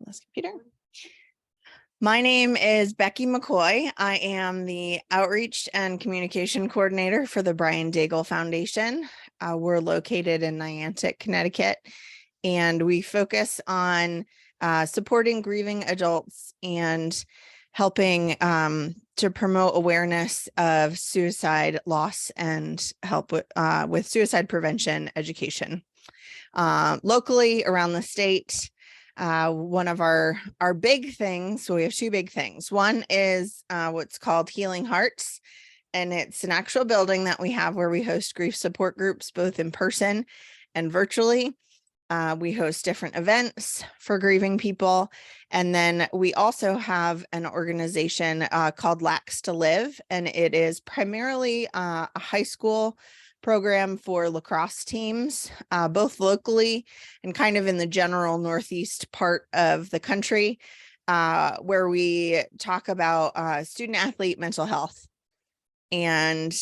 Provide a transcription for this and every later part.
this computer. My name is Becky McCoy. I am the Outreach and Communication Coordinator for the Brian Dagle Foundation. We're located in Niantic, Connecticut, and we focus on supporting grieving adults and helping to promote awareness of suicide loss and help with suicide prevention education. Locally around the state, one of our big things, so we have two big things. One is what's called Healing Hearts, and it's an actual building that we have where we host grief support groups, both in person and virtually. We host different events for grieving people. And then we also have an organization called Lax to Live, and it is primarily a high school program for lacrosse teams, both locally and kind of in the general northeast part of the country, where we talk about student athlete mental health and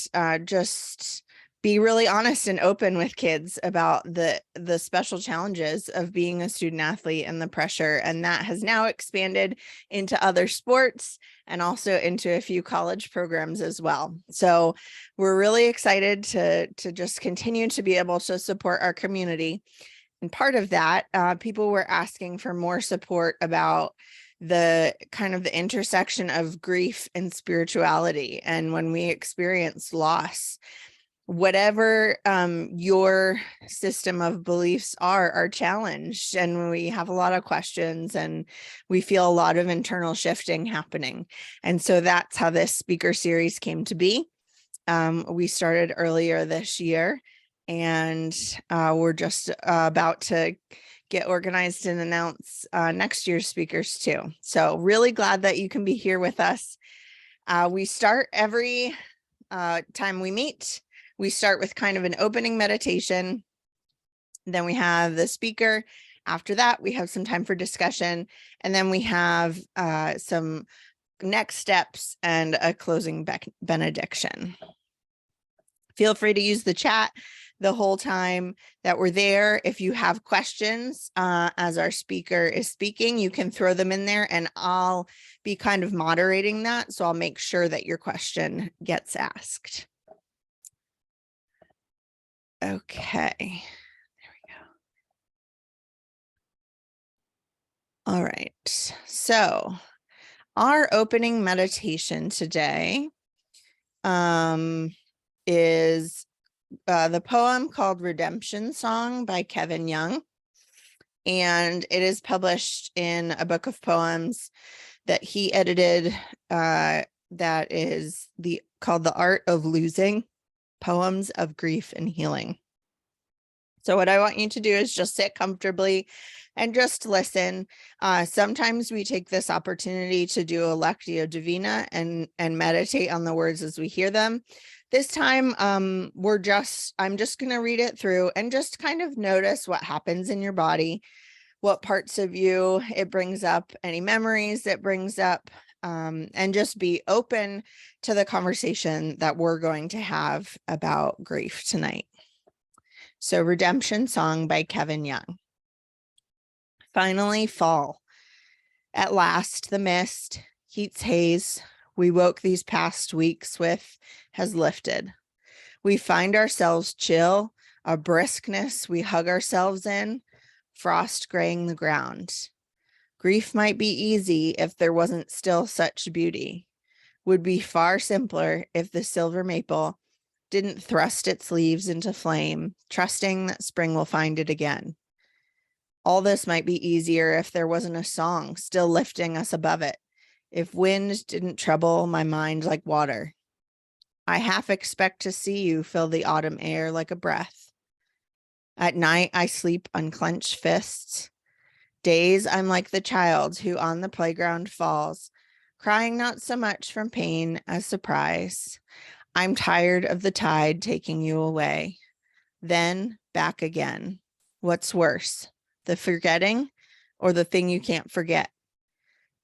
just be really honest and open with kids about the special challenges of being a student athlete and the pressure. And that has now expanded into other sports and also into a few college programs as well. So we're really excited to just continue to be able to support our community. And part of that, people were asking for more support about the kind of the intersection of grief and spirituality. And when we experience loss, whatever your system of beliefs are challenged, and we have a lot of questions and we feel a lot of internal shifting happening. And so that's how this speaker series came to be. We started earlier this year, and we're just about to get organized and announce next year's speakers too. So really glad that you can be here with us. We start every time we meet. We start with kind of an opening meditation. Then we have the speaker. After that, we have some time for discussion. And then we have some next steps and a closing benediction. Feel free to use the chat the whole time that we're there. If you have questions as our speaker is speaking, you can throw them in there and I'll be kind of moderating that. So I'll make sure that your question gets asked. Okay, there we go. All right, so our opening meditation today is the poem called Redemption Song by Kevin Young. And it is published in a book of poems that he edited that is called The Art of Losing, Poems of Grief and Healing. So what I want you to do is just sit comfortably and just listen. Sometimes we take this opportunity to do a Lectio Divina and meditate on the words as we hear them. This time, I'm just going to read it through and just kind of notice what happens in your body, what parts of you it brings up, any memories it brings up, and just be open to the conversation that we're going to have about grief tonight. So Redemption Song by Kevin Young. Finally fall. At last, the mist, heat's haze we woke these past weeks with has lifted. We find ourselves chill, a briskness we hug ourselves in, frost graying the ground. Grief might be easy if there wasn't still such beauty. Would be far simpler if the silver maple didn't thrust its leaves into flame, trusting that spring will find it again. All this might be easier if there wasn't a song still lifting us above it, if wind didn't trouble my mind like water. I half expect to see you fill the autumn air like a breath. At night, I sleep on clenched fists. Days, I'm like the child who on the playground falls, crying not so much from pain as surprise. I'm tired of the tide taking you away. Then back again. What's worse, the forgetting or the thing you can't forget?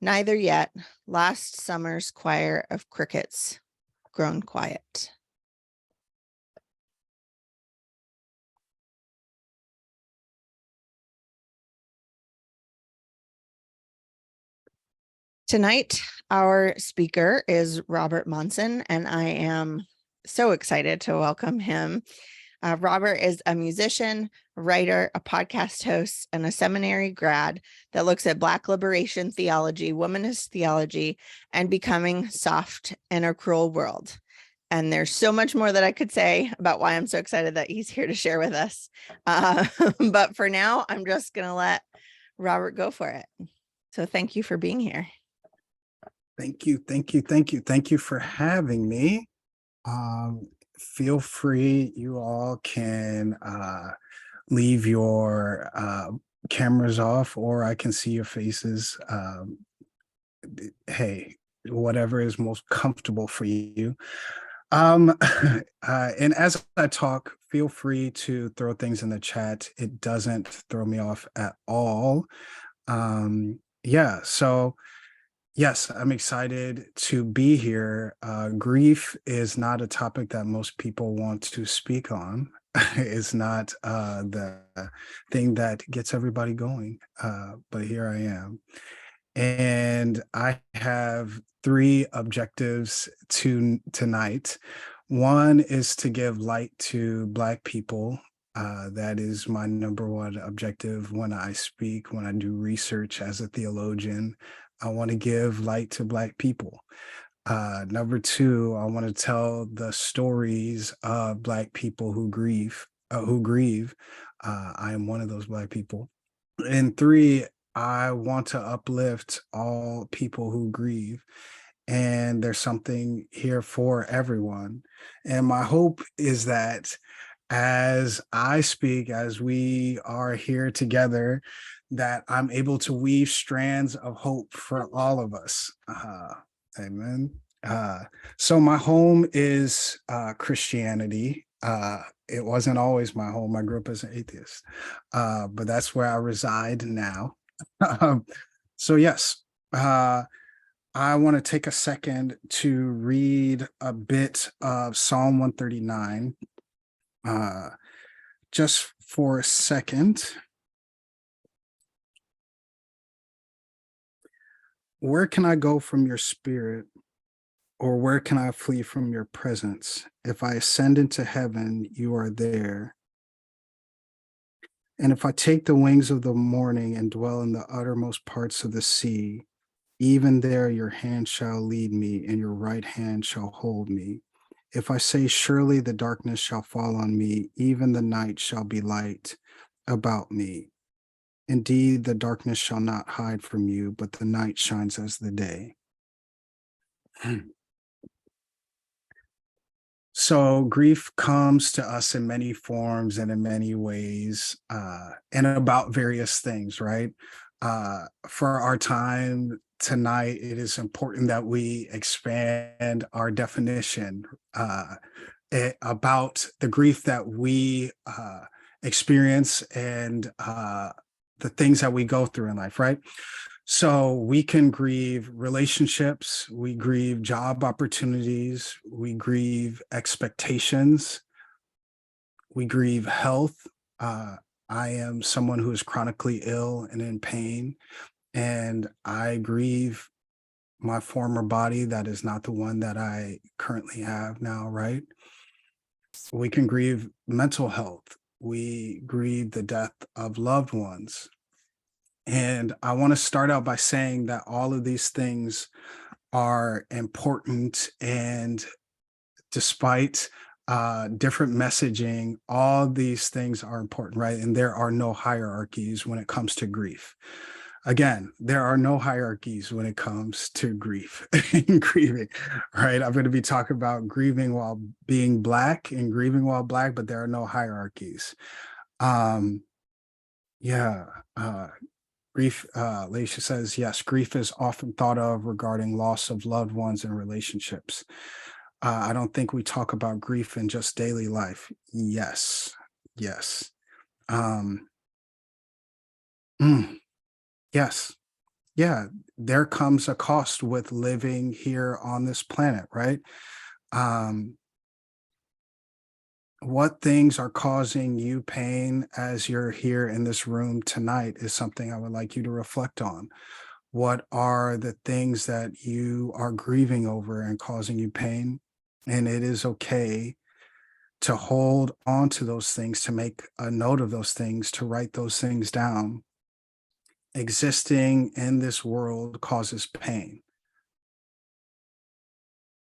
Neither yet. Last summer's choir of crickets grown quiet. Tonight, our speaker is Robert Monson, and I am so excited to welcome him. Robert is a musician, writer, a podcast host, and a seminary grad that looks at Black liberation theology, womanist theology, and becoming soft in a cruel world. And there's so much more that I could say about why I'm so excited that he's here to share with us. But for now, I'm just going to let Robert go for it. So thank you for being here. Thank you for having me. Feel free, you all can leave your cameras off, or I can see your faces. Hey, whatever is most comfortable for you. And as I talk, feel free to throw things in the chat. It doesn't throw me off at all. So yes, I'm excited to be here. Grief is not a topic that most people want to speak on. It's not the thing that gets everybody going, but here I am. And I have three objectives tonight. One is to give light to Black people. That is my number one objective when I speak, when I do research as a theologian. I want to give light to Black people. Number two, I want to tell the stories of Black people who grieve. I am one of those Black people. And three, I want to uplift all people who grieve. And there's something here for everyone. And my hope is that as I speak, as we are here together, that I'm able to weave strands of hope for all of us. Amen. So my home is Christianity. It wasn't always my home. I grew up as an atheist, but that's where I reside now. So yes, I want to take a second to read a bit of Psalm 139. Just for a second. Where can I go from your spirit, or where can I flee from your presence? If I ascend into heaven, you are there. And if I take the wings of the morning and dwell in the uttermost parts of the sea, even there your hand shall lead me, and your right hand shall hold me. If I say, surely the darkness shall fall on me, even the night shall be light about me. Indeed, the darkness shall not hide from you, but the night shines as the day. So grief comes to us in many forms and in many ways, and about various things, right? For our time tonight, it is important that we expand our definition about the grief that we experience and the things that we go through in life, right? So we can grieve relationships, we grieve job opportunities, we grieve expectations, we grieve health. I am someone who is chronically ill and in pain, and I grieve my former body that is not the one that I currently have now, right? We can grieve mental health. We grieve the death of loved ones. And I want to start out by saying that all of these things are important, and despite different messaging, all these things are important, right? And there are no hierarchies when it comes to grief. Again, there are no hierarchies when it comes to grief and grieving, right? I'm going to be talking about grieving while being Black and grieving while Black, but there are no hierarchies. Grief, Leisha says, yes, grief is often thought of regarding loss of loved ones and relationships. I don't think we talk about grief in just daily life. Yes. Yes. Yes. Yeah, there comes a cost with living here on this planet, right? What things are causing you pain as you're here in this room tonight is something I would like you to reflect on. What are the things that you are grieving over and causing you pain? And it is okay to hold on to those things, to make a note of those things, to write those things down. Existing in this world causes pain,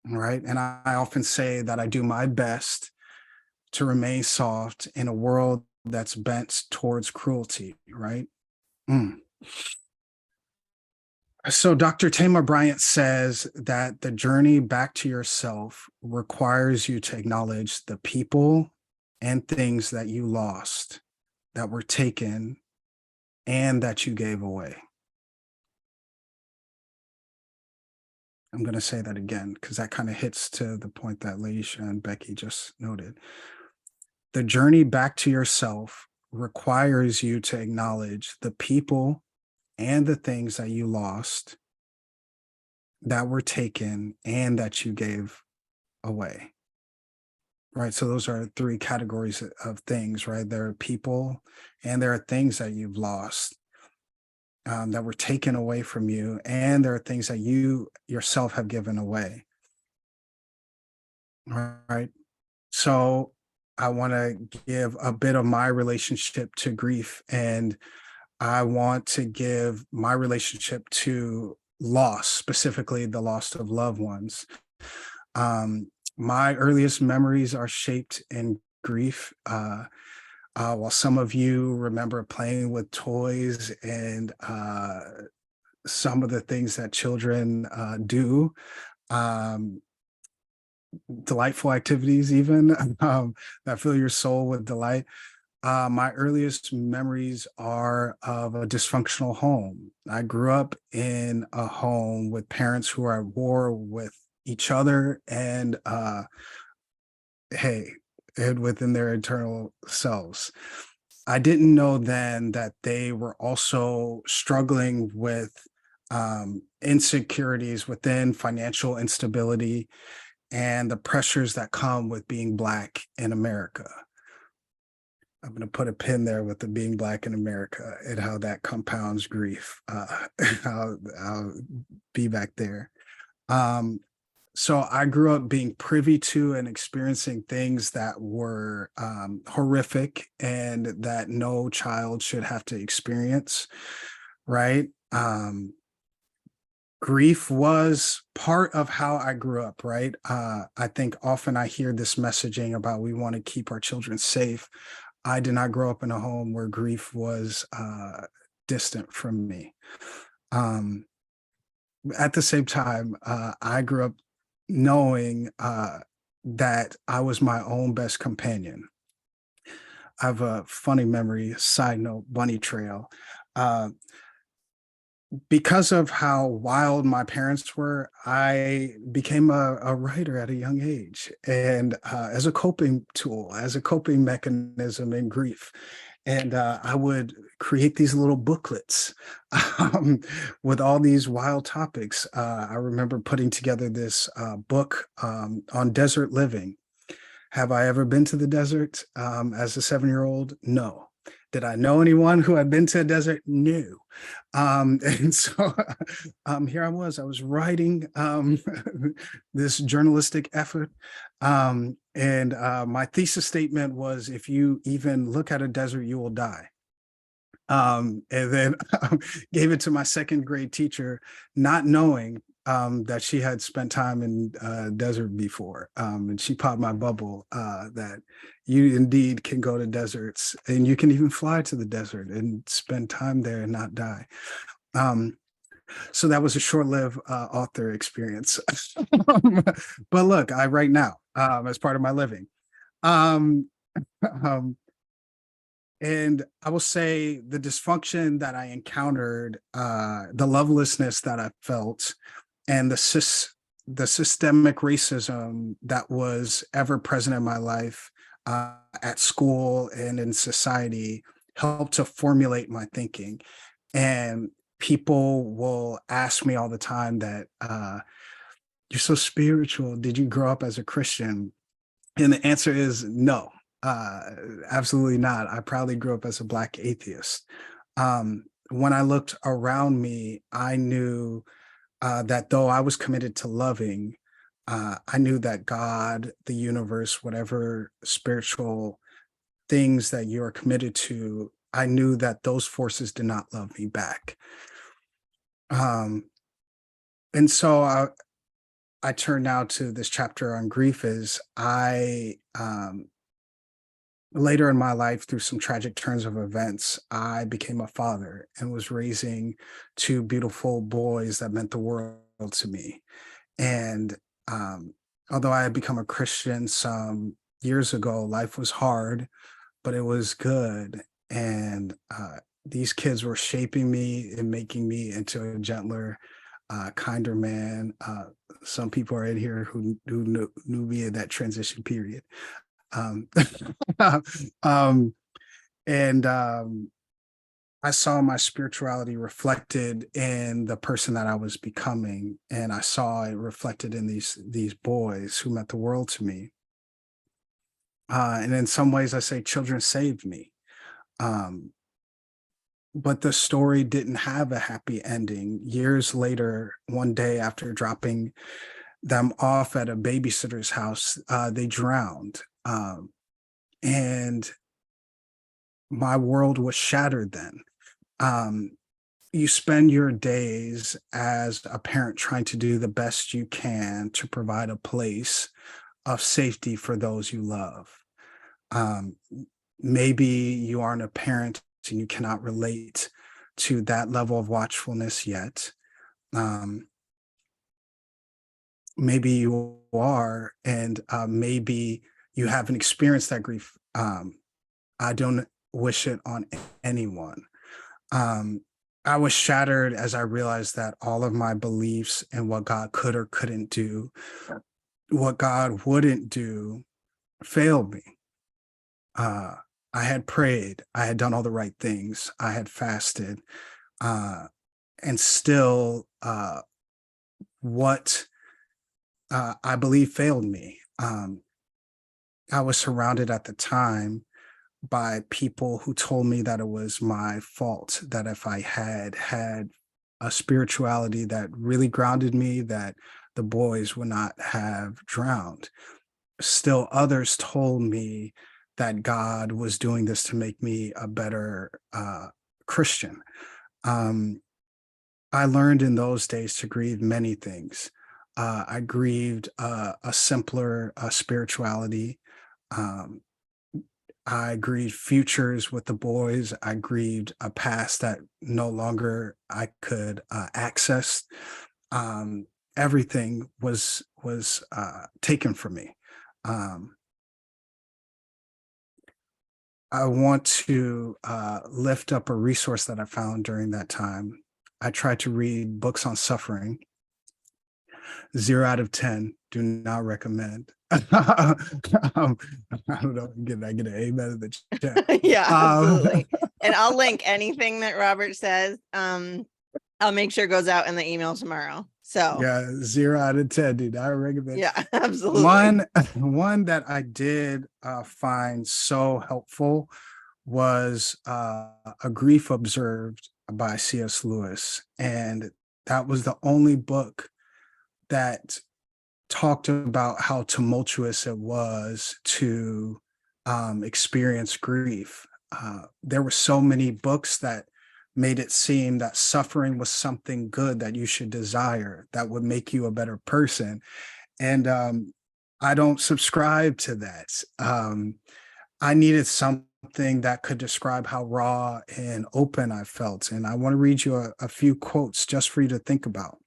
right? And I often say that I do my best to remain soft in a world that's bent towards cruelty, right? Mm. So, Dr. Tamar Bryant says that the journey back to yourself requires you to acknowledge the people and things that you lost, that were taken, and that you gave away. I'm going to say that again because that kind of hits to the point that Leisha and Becky just noted. The journey back to yourself requires you to acknowledge the people and the things that you lost, that were taken, and that you gave away. Right. So those are three categories of things, right? There are people and there are things that you've lost, that were taken away from you, and there are things that you yourself have given away. Right. So I want to give a bit of my relationship to grief, and I want to give my relationship to loss, specifically the loss of loved ones. My earliest memories are shaped in grief. While some of you remember playing with toys and some of the things that children do, um, delightful activities, even that fill your soul with delight. My earliest memories are of a dysfunctional home. I grew up in a home with parents who are at war with each other and hey, and within their internal selves. I didn't know then that they were also struggling with insecurities within financial instability and the pressures that come with being Black in America. I'm going to put a pin there with the being Black in America and how that compounds grief. I'll be back there. So I grew up being privy to and experiencing things that were horrific and that no child should have to experience, right? Grief was part of how I grew up, right? I think often I hear this messaging about we want to keep our children safe. I did not grow up in a home where grief was distant from me. At the same time, I grew up knowing that I was my own best companion. I have a funny memory, side note, bunny trail. Uh, because of how wild my parents were, I became a writer at a young age, and as a coping tool, as a coping mechanism in grief. And I would create these little booklets with all these wild topics. I remember putting together this book on desert living. Have I ever been to the desert as a 7-year-old? No. Did I know anyone who had been to a desert? No. And so here I was writing this journalistic effort. And my thesis statement was, if you even look at a desert, you will die. And then gave it to my second grade teacher, not knowing that she had spent time in desert before. And she popped my bubble that you indeed can go to deserts and you can even fly to the desert and spend time there and not die. So that was a short-lived author experience. But look, I write now as part of my living. Um, um, and I will say the dysfunction that I encountered, the lovelessness that I felt, and the systemic racism that was ever present in my life, at school and in society, helped to formulate my thinking. And people will ask me all the time that, you're so spiritual. Did you grow up as a Christian? And the answer is no, uh, absolutely not. I probably grew up as a Black atheist. Um, when I looked around me, I knew that though I was committed to loving, I knew that God, the universe, whatever spiritual things that you're committed to, I knew that those forces did not love me back. Um, and so I turn now to this chapter on grief. Is I later in my life, through some tragic turns of events, I became a father and was raising two beautiful boys that meant the world to me. And um, although I had become a Christian some years ago, life was hard, but it was good. And these kids were shaping me and making me into a gentler, kinder man. Some people are in here who knew me in that transition period. Um, um, and I saw my spirituality reflected in the person that I was becoming, and I saw it reflected in these boys who meant the world to me. And in some ways, I say children saved me. Um, but the story didn't have a happy ending. Years later, one day after dropping them off at a babysitter's house, they drowned. And my world was shattered then. Um, you spend your days as a parent trying to do the best you can to provide a place of safety for those you love. Um, Maybe you aren't a parent and you cannot relate to that level of watchfulness yet. Um, Maybe you are, and maybe you haven't experienced that grief. I don't wish it on anyone. Um, I was shattered as I realized that all of my beliefs and what God could or couldn't do, what God wouldn't do, failed me. Uh, I had prayed, I had done all the right things, I had fasted, uh, and still, what I believe failed me. I was surrounded at the time by people who told me that it was my fault, that if I had a spirituality that really grounded me, that the boys would not have drowned. Still others told me that God was doing this to make me a better Christian. Um, I learned in those days to grieve many things. I grieved a simpler spirituality. Um, I grieved futures with the boys. I grieved a past that no longer I could access. Um, Everything was taken from me. Um, I want to lift up a resource that I found during that time. I tried to read books on suffering. 0 out of 10. Do not recommend. I don't know. I get an amen in the chat. Yeah, Um, absolutely. And I'll link anything that Robert says. I'll make sure it goes out in the email tomorrow. So yeah, 0 out of 10. Do not recommend. yeah, absolutely. One that I did find so helpful was A Grief Observed by C.S. Lewis, and that was the only book that talked about how tumultuous it was to experience grief. There were so many books that made it seem that suffering was something good that you should desire, that would make you a better person. And I don't subscribe to that. I needed something that could describe how raw and open I felt. And I want to read you a few quotes just for you to think about.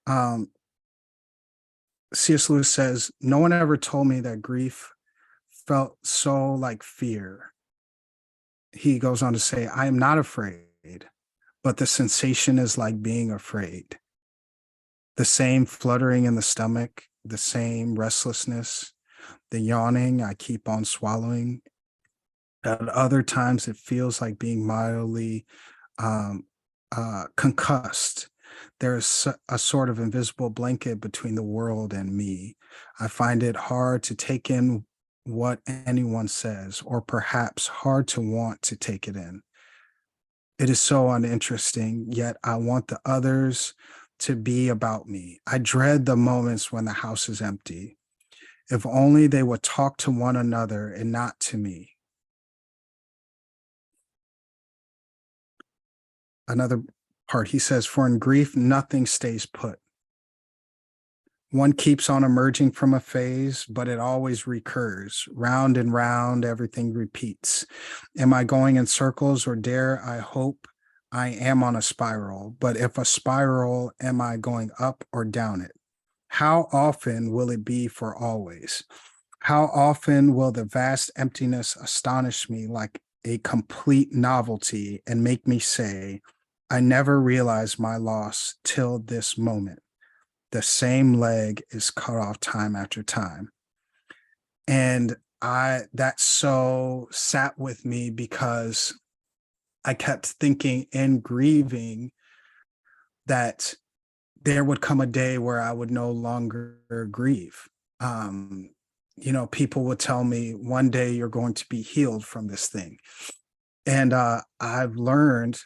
Um, C.S. Lewis says, "No one ever told me that grief felt so like fear." He goes on to say, "I am not afraid, but the sensation is like being afraid. The same fluttering in the stomach, the same restlessness, the yawning I keep on swallowing. At other times, it feels like being mildly um, concussed. There's a sort of invisible blanket between the world and me. I find it hard to take in what anyone says, or perhaps hard to want to take it in. It is so uninteresting, yet I want the others to be about me. I dread the moments when the house is empty. If only they would talk to one another and not to me. Another part, he says, for in grief, nothing stays put. One keeps on emerging from a phase, but it always recurs. Round and round, everything repeats. Am I going in circles, or dare I hope I am on a spiral? But if a spiral, am I going up or down it? How often will it be for always? How often will the vast emptiness astonish me like a complete novelty and make me say, I never realized my loss till this moment? The same leg is cut off time after time. And that so sat with me because I kept thinking in grieving that there would come a day where I would no longer grieve. People would tell me one day you're going to be healed from this thing. And I've learned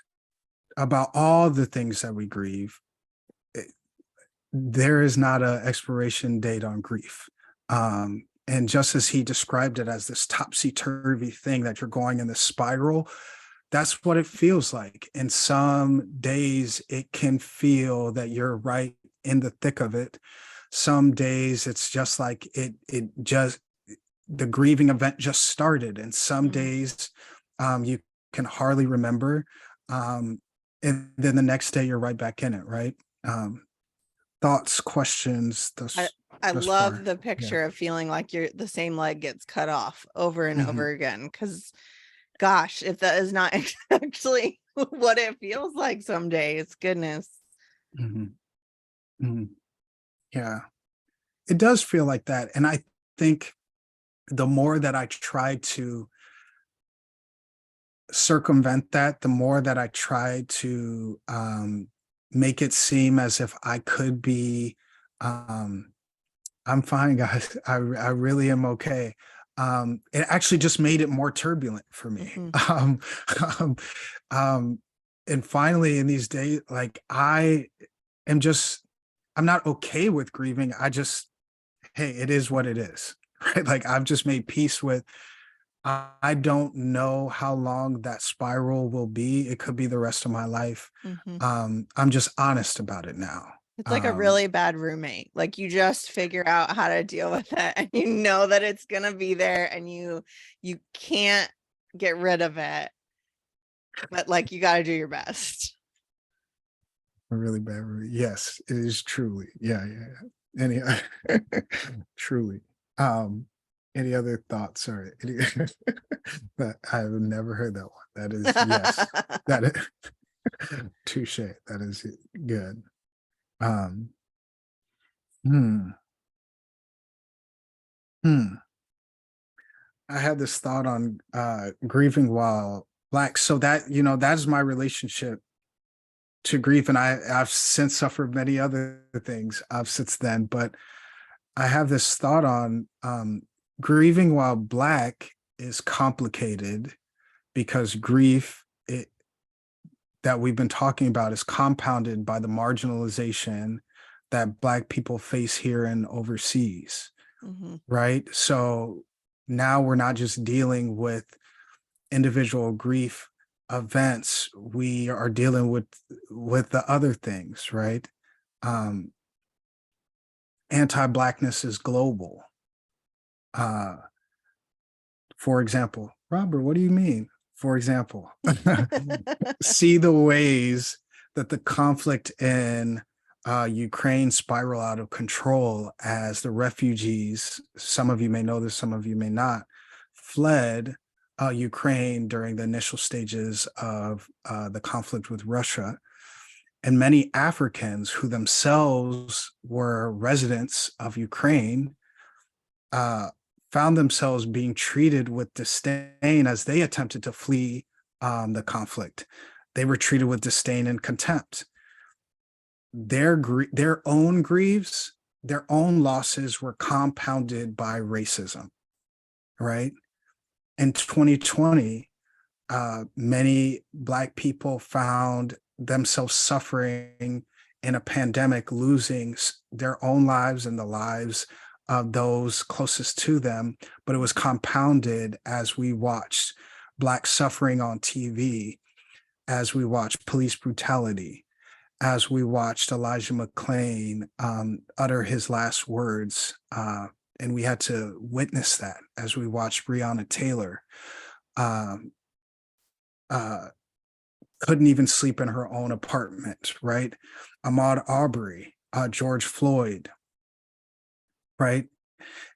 about all the things that we grieve. There is not an expiration date on grief. And just as he described it as this topsy-turvy thing that you're going in this spiral, that's what it feels like. And some days it can feel that you're right in the thick of it. Some days it's just like the grieving event just started. And some days you can hardly remember. And then the next day you're right back in it, right? Thoughts, questions, I thus love far. the picture of feeling like the same leg gets cut off over and over again. Because gosh, if that is not actually what it feels like some days, goodness. Yeah, it does feel like that. And I think the more that I try to circumvent that, the more that I try to make it seem as if I could be, I'm fine, guys. I really am okay. It actually just made it more turbulent for me. And finally, in these days, like I'm not okay with grieving. Hey, it is what it is, right? Like I've just made peace with. I don't know how long that spiral will be. It could be the rest of my life. I'm just honest about it now. It's like a really bad roommate. Like you just figure out how to deal with it, and you know that it's gonna be there, and you can't get rid of it, but like you got to do your best. A really bad roommate. Yes, it is truly. Yeah. Any truly. Any other thoughts or any that I've never heard that one. That is yes. That is touche. That is good. Um hmm. Hmm. I had this thought on grieving while Black. So that, that's my relationship to grief. And I've since suffered many other things since then, but I have this thought on grieving while Black is complicated because grief that we've been talking about is compounded by the marginalization that Black people face here and overseas, right? So now we're not just dealing with individual grief events, we are dealing with the other things, right? Anti-Blackness is global. For example, Robert, what do you mean? For example, see the ways that the conflict in Ukraine spiral out of control as the refugees, some of you may know this, some of you may not, fled Ukraine during the initial stages of the conflict with Russia. And many Africans who themselves were residents of Ukraine found themselves being treated with disdain as they attempted to flee the conflict. They were treated with disdain and contempt. Their own griefs, their own losses were compounded by racism, right? In 2020, many Black people found themselves suffering in a pandemic, losing their own lives and the lives of those closest to them. But it was compounded as we watched Black suffering on TV, as we watched police brutality, as we watched Elijah McClain utter his last words. And we had to witness that as we watched Breonna Taylor um, couldn't even sleep in her own apartment, right? Ahmaud Arbery, George Floyd, right?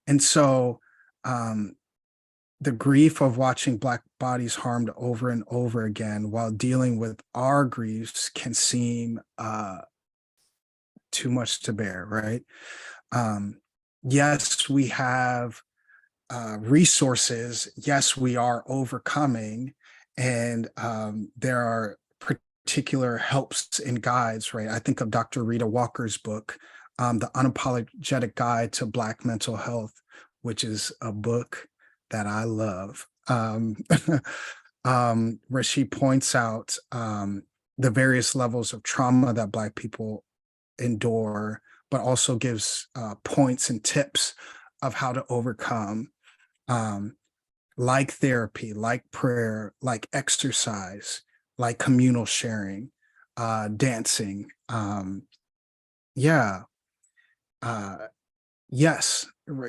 And so the grief of watching Black bodies harmed over and over again while dealing with our griefs can seem too much to bear, right? Yes, we have resources. Yes, we are overcoming, and there are particular helps and guides, right? I think of Dr. Rita Walker's book, The Unapologetic Guide to Black Mental Health, which is a book that I love, where she points out the various levels of trauma that Black people endure, but also gives points and tips of how to overcome, like therapy, like prayer, like exercise, like communal sharing, dancing. Yeah. Yes,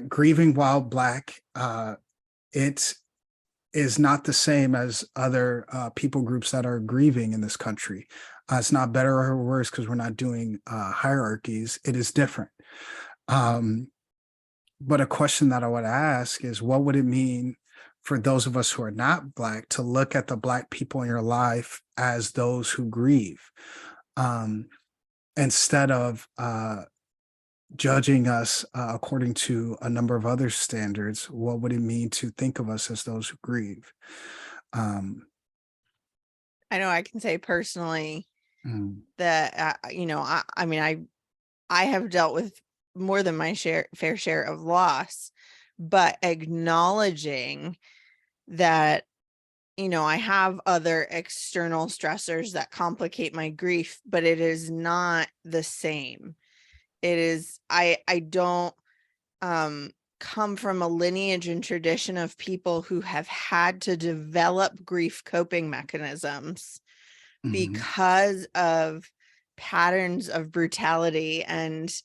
grieving while Black, it is not the same as other people groups that are grieving in this country. It's not better or worse because we're not doing hierarchies. It is different. But a question that I would ask is, what would it mean for those of us who are not Black to look at the Black people in your life as those who grieve, instead of judging us according to a number of other standards? What would it mean to think of us as those who grieve? I know I can say personally mm, that, I mean, I have dealt with more than my fair share of loss, but acknowledging that, I have other external stressors that complicate my grief, but it is not the same. It is, I don't come from a lineage and tradition of people who have had to develop grief coping mechanisms mhm, because of patterns of brutality and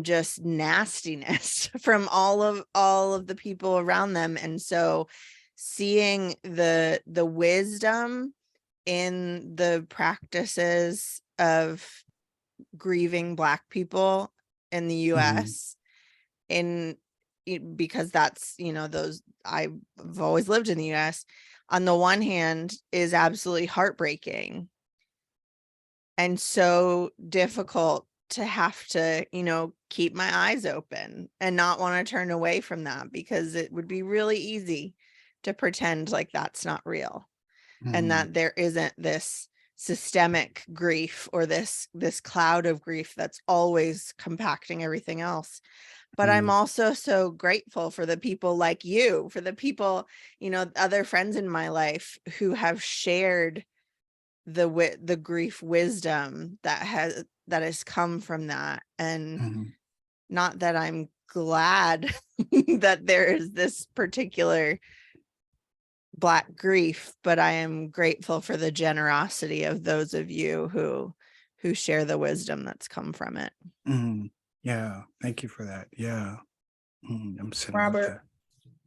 just nastiness from all of the people around them. And so seeing the wisdom in the practices of grieving Black people in the mhm, US, in because that's, those, I've always lived in the US, on the one hand, is absolutely heartbreaking and so difficult to have to, keep my eyes open and not want to turn away from that, because it would be really easy to pretend like that's not real and mhm, that there isn't this systemic grief or this cloud of grief that's always compacting everything else. But I'm mhm, also so grateful for the people like you, for the people, other friends in my life who have shared the grief wisdom that has come from that. And mhm, not that I'm glad that there is this particular Black grief, but I am grateful for the generosity of those of you who share the wisdom that's come from it. mhm. Yeah, thank you for that. Yeah. I'm sitting with that. Robert,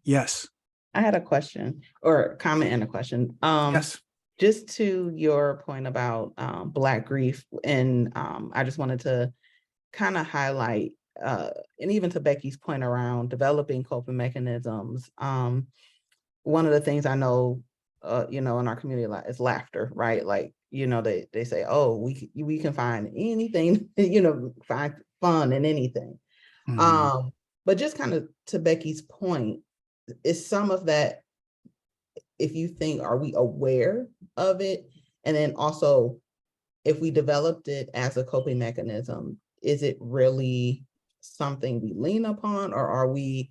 Yes, I had a question or comment and a question. yes. Just to your point about Black grief, and I just wanted to kind of highlight, and even to Becky's point around developing coping mechanisms. One of the things I know, in our community a lot is laughter, right? Like, they say, oh, we can find anything, find fun in anything. Mhm, Um, but just kind of to Becky's point, is some of that, if you think, are we aware of it? And then also, if we developed it as a coping mechanism, is it really something we lean upon, or are we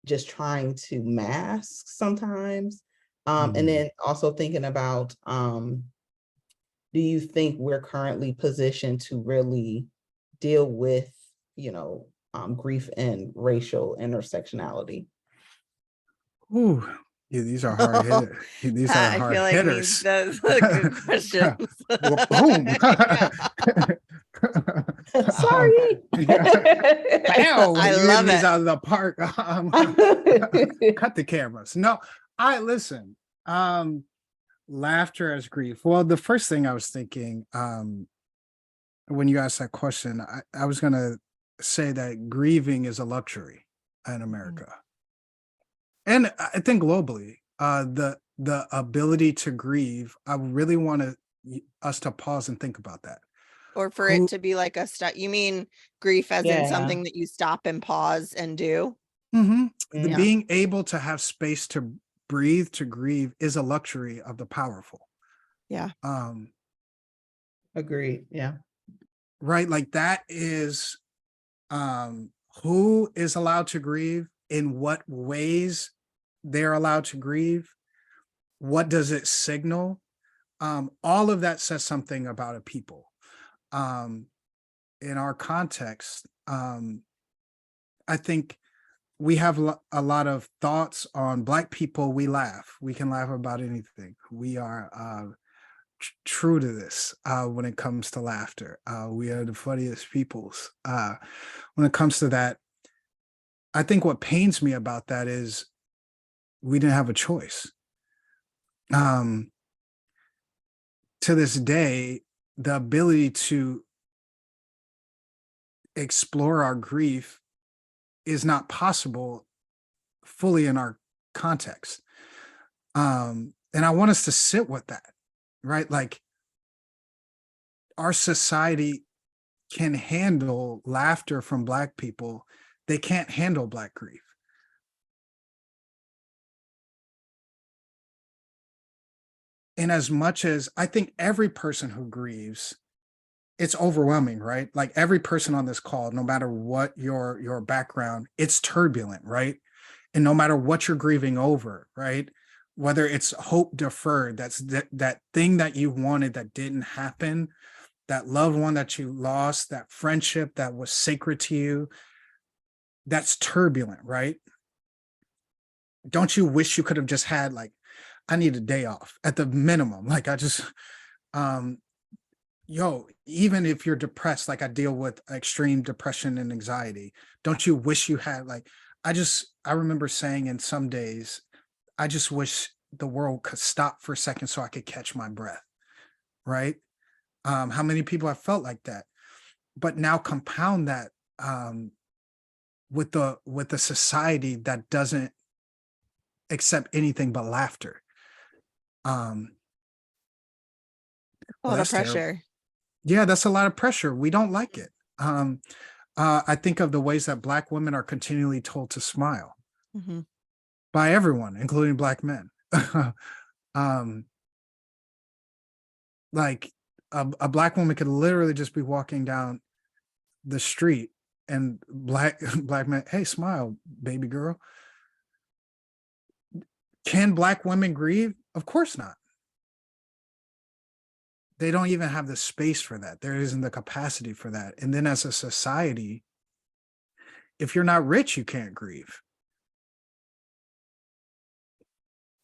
just trying to mask sometimes And then also thinking about, do you think we're currently positioned to really deal with, grief and racial intersectionality? Ooh, yeah, these are hard hitters. These are I hard feel like hitters. those are good questions. Well, boom. Yeah. Sorry. Wow, I you hit love these it. out of the park. Cut the cameras. No, I listen. Laughter as grief. Well, the first thing I was thinking, when you asked that question, I was gonna say that grieving is a luxury in America. And I think globally, the ability to grieve, I really want us to pause and think about that. Or for it Who to be like a stop. You mean grief as in Yeah. something that you stop and pause and do? the Yeah. being able to have space to breathe, to grieve is a luxury of the powerful. Yeah. Agreed. Yeah. Right? Like that is who is allowed to grieve, in what ways they're allowed to grieve, what does it signal? All of that says something about a people. In our context, I think we have a lot of thoughts on Black people. We laugh. We can laugh about anything. We are true to this when it comes to laughter. We are the funniest peoples. When it comes to that, I think what pains me about that is we didn't have a choice. To this day, the ability to explore our grief is not possible fully in our context. And I want us to sit with that, right? Like our society can handle laughter from Black people. They can't handle Black grief. And as much as I think every person who grieves, it's overwhelming, right? Like every person on this call, no matter what your background, it's turbulent, right? And no matter what you're grieving over, right? Whether it's hope deferred, that's that thing that you wanted that didn't happen, that loved one that you lost, that friendship that was sacred to you, that's turbulent, right? Don't you wish you could have just had like, I need a day off at the minimum. Like I just, even if you're depressed, like I deal with extreme depression and anxiety, don't you wish you had like, I remember saying in some days, I just wish the world could stop for a second so I could catch my breath, right? How many people have felt like that? But now compound that with the society that doesn't accept anything but laughter. A Well, lot of that's terrible. pressure. Yeah, that's a lot of pressure. We don't like it. I think of the ways that Black women are continually told to smile Mhm. by everyone, including Black men. Like a Black woman could literally just be walking down the street and Black men, hey, smile, baby girl. Can Black women grieve? Of course not. They don't even have the space for that. There isn't the capacity for that. And then as a society, if you're not rich, you can't grieve.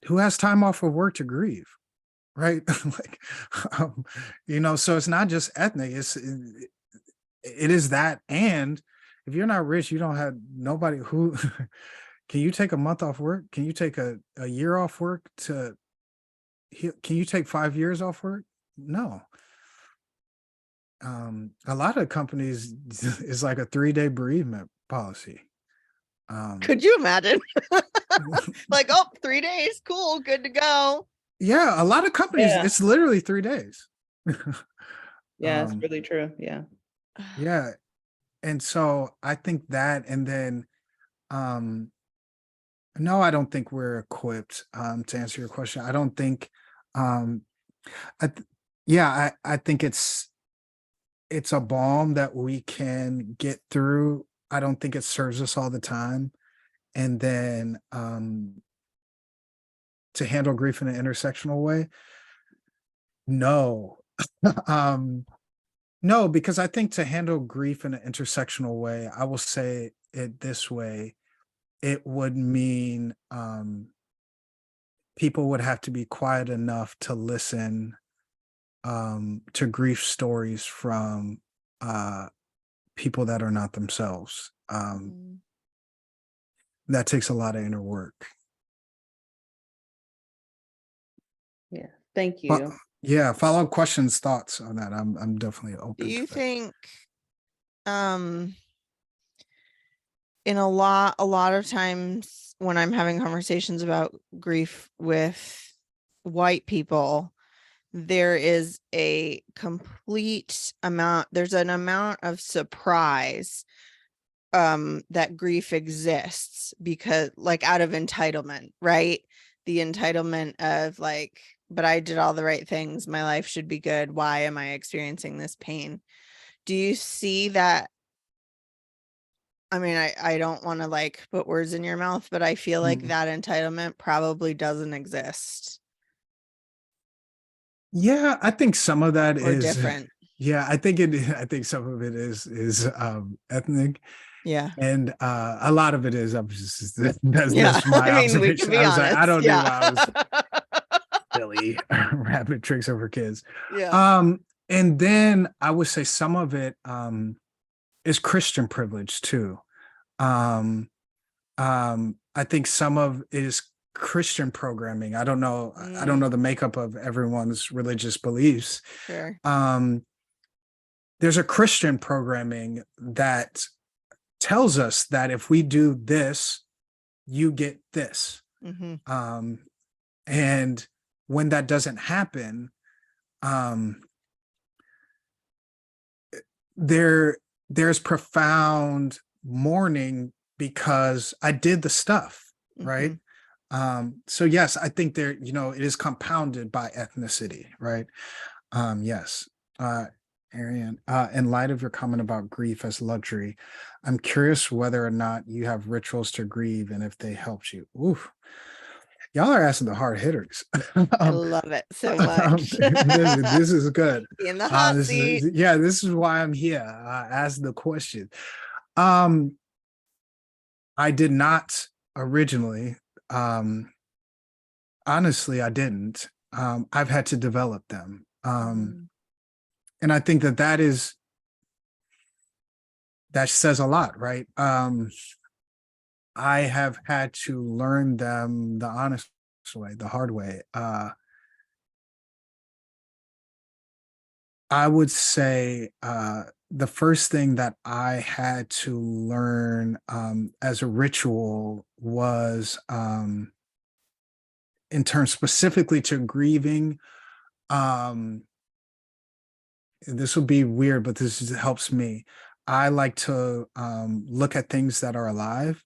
Who has time off of work to grieve? Right? Like, so it's not just ethnic, it is that. And if you're not rich, you don't have nobody who can you take a month off work? Can you take a year off work can you take 5 years off work? No. A lot of companies is like a 3-day bereavement policy. Could you imagine? Like, 3 days, cool, good to go. Yeah, a lot of companies, Yeah. it's literally 3 days. Yeah, it's really true. Yeah. Yeah. And so I think that, and then no, I don't think we're equipped to answer your question. I don't think I think it's a balm that we can get through. I don't think it serves us all the time. And then to handle grief in an intersectional way? No. No, because I think to handle grief in an intersectional way, I will say it this way, it would mean people would have to be quiet enough to listen to grief stories from people that are not themselves. That takes a lot of inner work. Yeah, thank But you. yeah, follow-up questions, thoughts on that. I'm definitely Do open you to that. think in a lot of times when I'm having conversations about grief with white people, there is a complete amount, there's an amount of surprise that grief exists because, like, out of entitlement, right? The entitlement of like, but I did all the right things, my life should be good, why am I experiencing this pain? Do you see that? I mean, I don't want to like put words in your mouth, but I feel like that entitlement probably doesn't exist Yeah, I think some of that or is different. yeah, I think some of it is ethnic. Yeah. And a lot of it is, I'm just that's Yeah. my I mean, we can observation. be I was like, I honest. don't do Yeah. I was silly rabbit tricks over kids. Yeah. And then I would say some of it is Christian privilege too. I think some of it is Christian programming. I don't know the makeup of everyone's religious beliefs. Sure. There's a Christian programming that tells us that if we do this, you get this. And when that doesn't happen, there's profound mourning because I did the stuff, right? So yes, I think there, it is compounded by ethnicity, right? Yes. Ariane, in light of your comment about grief as luxury, I'm curious whether or not you have rituals to grieve and if they helped you. Oof. Y'all are asking the hard hitters. I love it so much. This is good. In the hot seat. This is why I'm here. Ask the question. I did not originally. Honestly, I didn't. I've had to develop them. And I think that says a lot, right? I have had to learn them the honest way, the hard way. I would say the first thing that I had to learn as a ritual was in terms specifically to grieving. This will be weird, but this helps me. I like to look at things that are alive.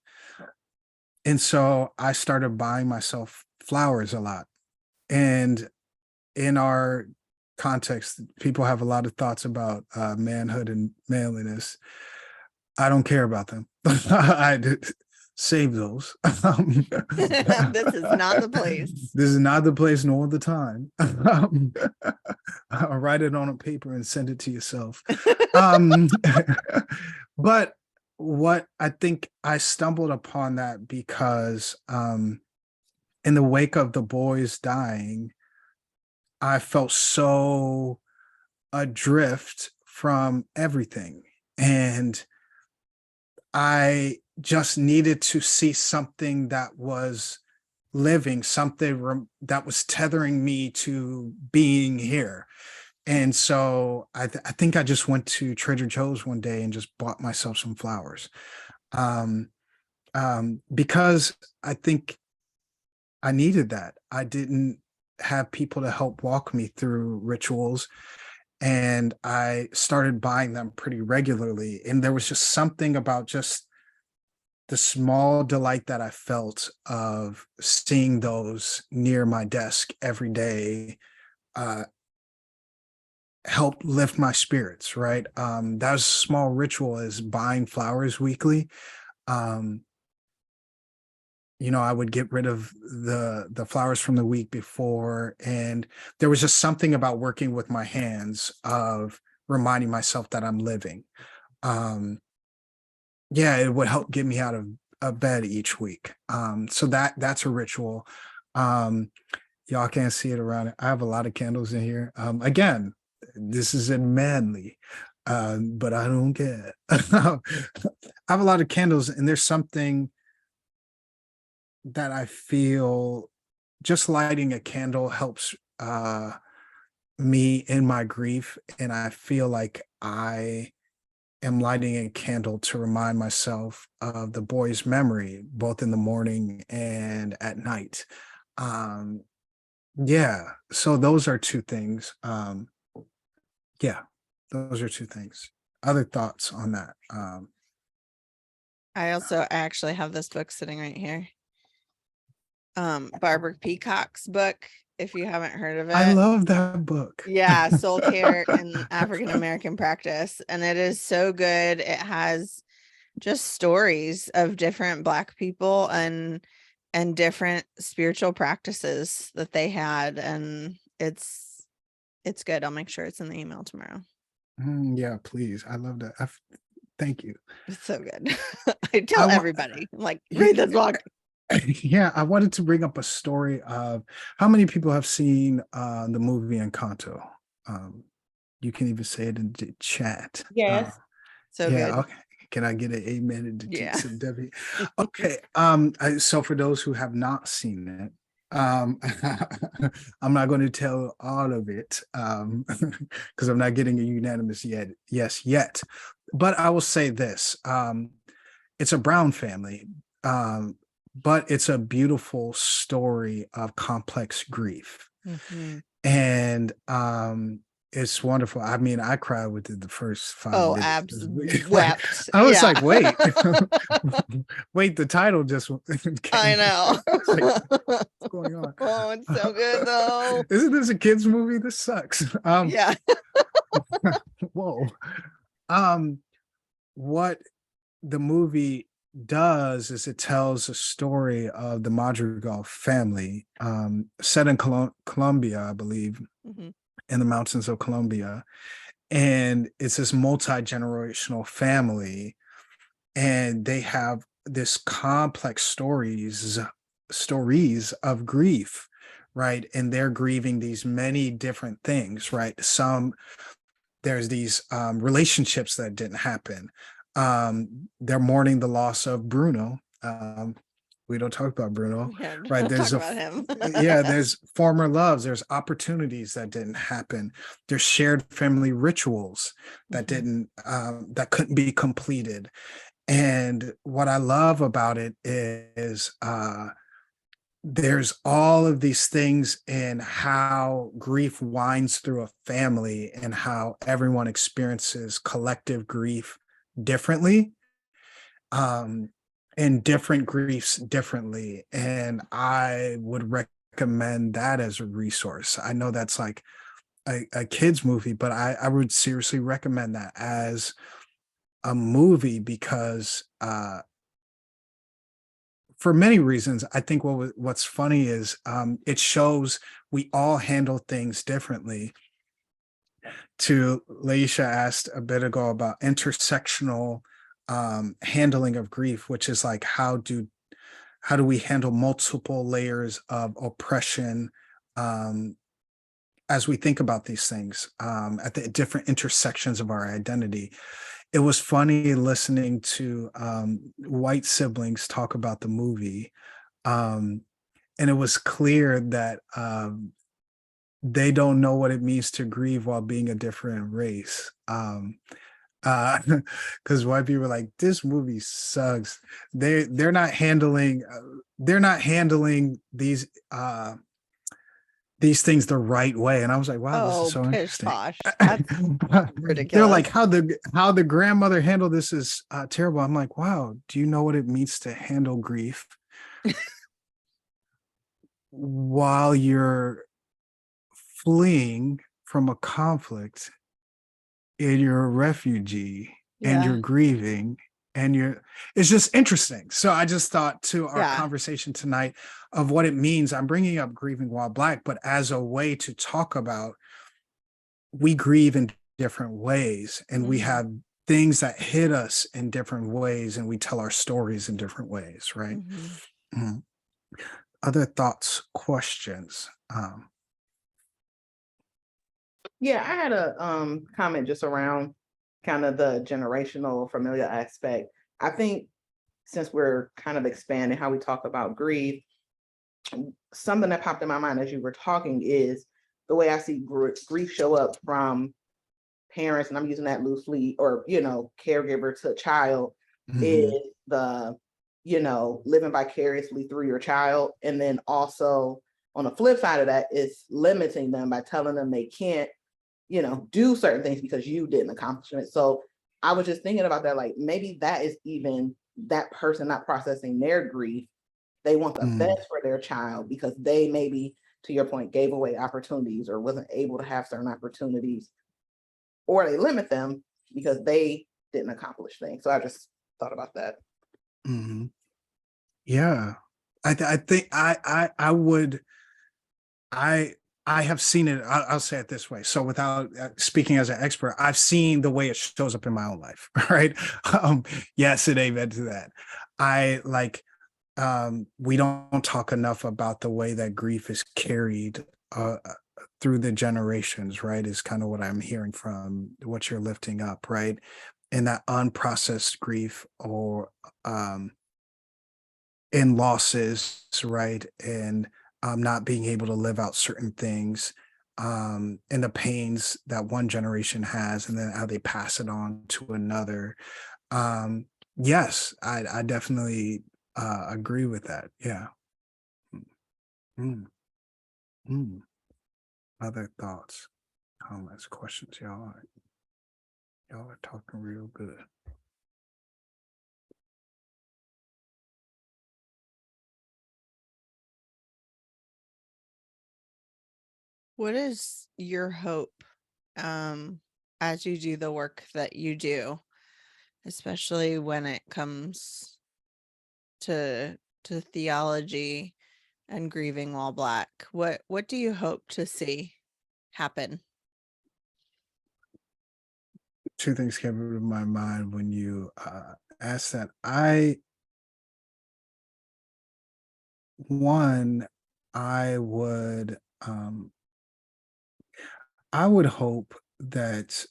And so I started buying myself flowers a lot. And in our context, people have a lot of thoughts about manhood and manliness. I don't care about them. I save those. This is not the place. This is not the place nor the time. I'll write it on a paper and send it to yourself. But what I think I stumbled upon that because in the wake of the boys dying, I felt so adrift from everything. And I just needed to see something that was living, something that was tethering me to being here. And so I think I just went to Trader Joe's one day and just bought myself some flowers. Because I think I needed that. I didn't have people to help walk me through rituals. And I started buying them pretty regularly. And there was just something about just the small delight that I felt of seeing those near my desk every day helped lift my spirits, right? That was a small ritual, is buying flowers weekly. I would get rid of the flowers from the week before, and there was just something about working with my hands of reminding myself that I'm living. Um, yeah, it would help get me out of bed each week. So that's a ritual. Um, y'all can't see it around it. I have a lot of candles in here. Again, this isn't manly, but I don't care. I have a lot of candles, and there's something that I feel just lighting a candle helps me in my grief. And I feel like I am lighting a candle to remind myself of the boy's memory, both in the morning and at night. Um, yeah, so those are two things. Yeah, those are two things. Other thoughts on that? I actually have this book sitting right here. Barbara Peacock's book, if you haven't heard of I it. love that book. Yeah, Soul Care in African American Practice. And it is so good. It has just stories of different Black people and different spiritual practices that they had. And it's good. I'll make sure it's in the email tomorrow. Yeah, please. I love that. Thank you. It's so good. I tell everybody, I'm like, read this book. Yeah, I wanted to bring up a story of how many people have seen the movie Encanto. You can even say it in the chat. Yes. So Yeah, good. okay. Can I get an amen in the Yeah. cheeks of Debbie? Okay. So for those who have not seen it, I'm not going to tell all of it because I'm not getting a unanimous yes yet. But I will say this. It's a Brown family, but it's a beautiful story of complex grief. Mhm. And it's wonderful. I mean, I cried within the first 5 minutes. Absolutely. Like, Wept. I was Yeah. like, wait, wait, the title just I came. know. It's like, what's going on? Oh, it's so good though. Isn't this a kid's movie? This sucks. Yeah. Whoa. What the movie does is it tells a story of the Madrigal family, set in Colombia, I believe, Mhm. in the mountains of Colombia. And it's this multi-generational family, and they have this complex stories of grief, right? And they're grieving these many different things, right? There's these relationships that didn't happen. They're mourning the loss of Bruno. We don't talk about Bruno, Yeah, right? don't talk about him. Yeah, there's former loves, there's opportunities that didn't happen, there's shared family rituals that Mhm. didn't that couldn't be completed. And what I love about it is there's all of these things in how grief winds through a family and how everyone experiences collective grief differently, um, and different griefs differently. And I would recommend that as a resource. I know that's like a kid's movie, but I would seriously recommend that as a movie because for many reasons, I think what's funny is it shows we all handle things differently. To Laisha asked a bit ago about intersectional handling of grief, which is like how do we handle multiple layers of oppression as we think about these things at the different intersections of our identity. It was funny listening to white siblings talk about the movie. And it was clear that they don't know what it means to grieve while being a different race. Because white people are like, this movie sucks. They're not handling these things the right way. And I was like, wow, this is so pish interesting. posh. That's They're ridiculous. like, how the grandmother handled this is terrible. I'm like, wow, do you know what it means to handle grief while you're fleeing from a conflict and you're a refugee and Yeah. you're grieving and it's just interesting. So I just thought to our Yeah. conversation tonight of what it means. I'm bringing up grieving while Black, but as a way to talk about, we grieve in different ways, and we Mhm. have things that hit us in different ways, and we tell our stories in different ways, right? Mhm. Mhm. Other thoughts, questions? Yeah, I had a comment just around kind of the generational familiar aspect. I think since we're kind of expanding how we talk about grief, something that popped in my mind as you were talking is the way I see grief show up from parents, and I'm using that loosely, or caregiver to child, is Mhm. the living vicariously through your child, and then also on the flip side of that is limiting them by telling them they can't do certain things because you didn't accomplish it. So I was just thinking about that, like maybe that is even that person not processing their grief. They want the Mm. best for their child because they maybe, to your point, gave away opportunities or wasn't able to have certain opportunities, or they limit them because they didn't accomplish things. So I just thought about that. Mhm. Yeah. I think I would I I have seen it. I'll say it this way. So without speaking as an expert, I've seen the way it shows up in my own life, right? Yes, and amen to that. I like we don't talk enough about the way that grief is carried through the generations, right? Is kind of what I'm hearing from what you're lifting up, right? And that unprocessed grief, or um in losses, right? And not being able to live out certain things, and the pains that one generation has, and then how they pass it on to another. Um, yes, I definitely agree with that. Yeah. Mm, mm. Other thoughts, comments, questions, y'all are talking real good. What is your hope as you do the work that you do, especially when it comes to theology and grieving while Black? What do you hope to see happen? Two things came into my mind when you asked that. One, I would um I would hope that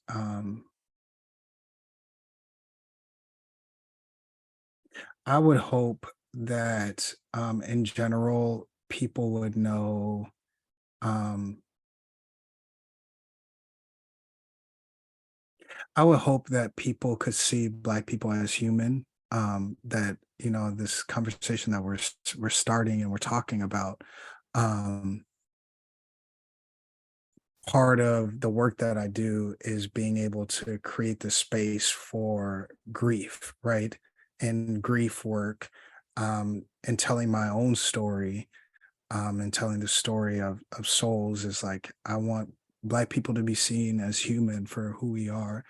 in general people would know, um I would hope that people could see Black people as human. That this conversation that we're starting and we're talking about, um part of the work that I do is being able to create the space for grief, right? And grief work, and telling my own story, and telling the story of souls, is like, I want Black people to be seen as human for who we are.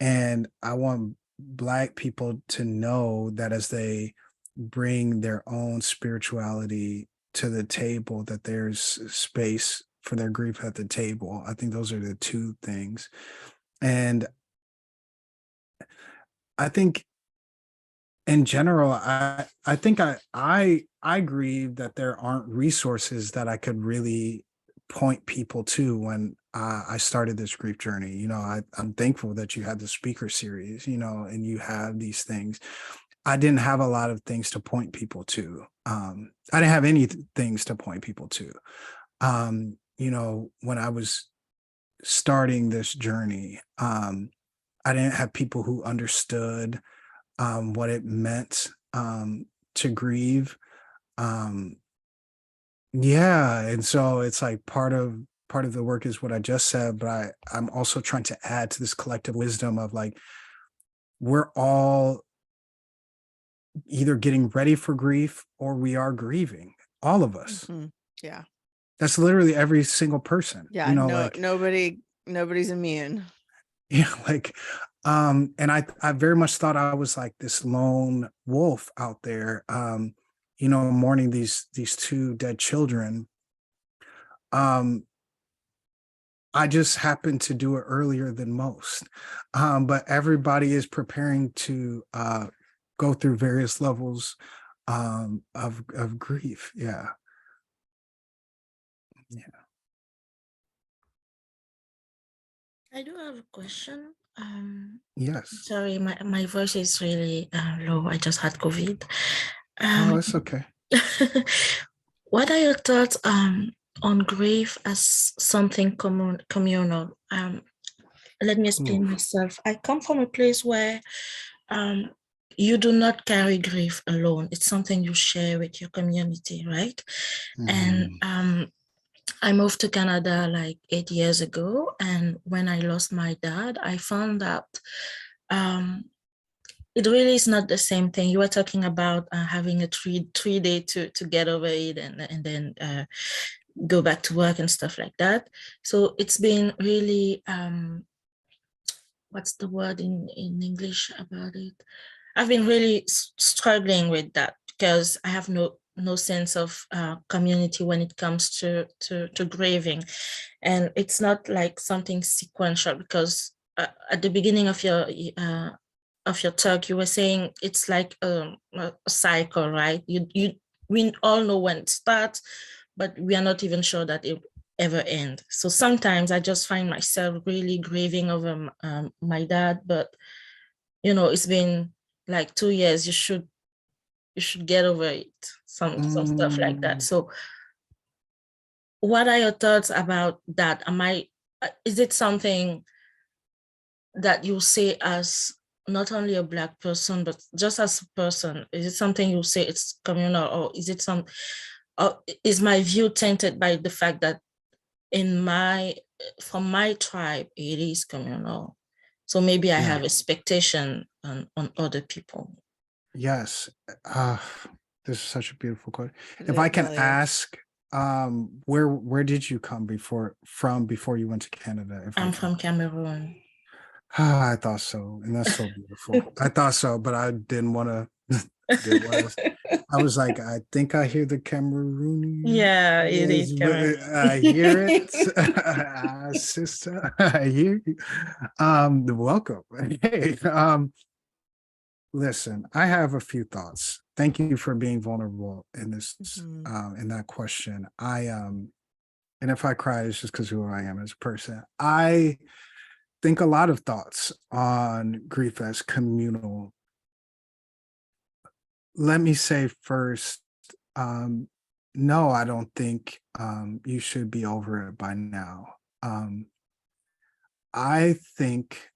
And I want Black people to know that as they bring their own spirituality to the table, that there's space for their grief at the table. I think those are the two things. And I think in general, I think I grieve that there aren't resources that I could really point people to when I started this grief journey. I'm thankful that you had the speaker series, and you have these things. I didn't have a lot of things to point people to. I didn't have any things to point people to. When I was starting this journey, I didn't have people who understood what it meant to grieve. Um, yeah, and so it's like part of the work is what I just said, but I'm also trying to add to this collective wisdom of, like, we're all either getting ready for grief or we are grieving. All of us. Mhm. Yeah. That's literally every single person. Yeah. No, Like, nobody's immune. yeah, like And I very much thought I was like this lone wolf out there, mourning these two dead children. Um, I just happened to do it earlier than most. But everybody is preparing to go through various levels of grief. Yeah. Yeah. I do have a question. Yes. Sorry, my voice is really low. I just had COVID. Oh, it's okay. What are your thoughts on grief as something communal? Let me explain Oof. myself. I come from a place where um, you do not carry grief alone. It's something you share with your community, right? And Mhm. I moved to Canada like 8 years ago. And when I lost my dad, I found out it really is not the same thing. You were talking about having a three day to get over it and then go back to work and stuff like that. So it's been really what's the word in English about it? I've been really struggling with that because I have no sense of community when it comes to grieving, and it's not like something sequential because at the beginning of your talk you were saying it's like a cycle, right? We all know when it starts, but we are not even sure that it ever end. So sometimes I just find myself really grieving over my dad, but it's been like 2 years. You should get over it. Some stuff like that. Mm, So, what are your thoughts about that? Is it something that you say as not only a Black person, but just as a person? Is it something you say it's communal, or is it or is my view tainted by the fact that in from my tribe it is communal, so maybe I yeah. have expectation on other people? Yes. This is such a beautiful quote. If I It can really is. ask, where did you come before you went to Canada? If I I'm can. from Cameroon. I thought so, and that's so beautiful. I thought so, but I didn't want to. Didn't want to. I was like, I think I hear the Cameroonian. Yeah, it Yes, is but Cameroon. I hear it, sister. I hear you. Welcome. Hey, listen, I have a few thoughts. Thank you for being vulnerable in this, Mhm. in that question. And if I cry, it's just because who I am as a person. I think a lot of thoughts on grief as communal. Let me say first, um, no, I don't think you should be over it by now. Um, I think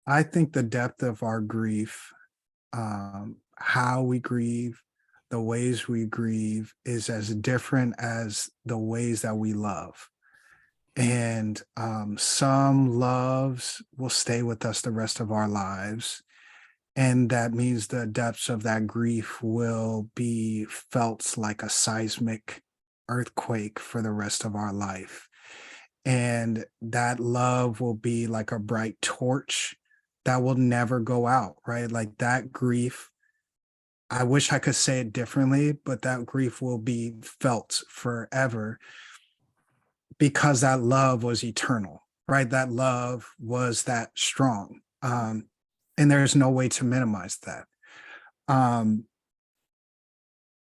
I think the depth of our grief, how we grieve, the ways we grieve is as different as the ways that we love. And some loves will stay with us the rest of our lives. And that means the depths of that grief will be felt like a seismic earthquake for the rest of our life. And that love will be like a bright torch that will never go out, right? Like that grief, I wish I could say it differently, but that grief will be felt forever because that love was eternal, right? That love was that strong. And there's no way to minimize that. Um,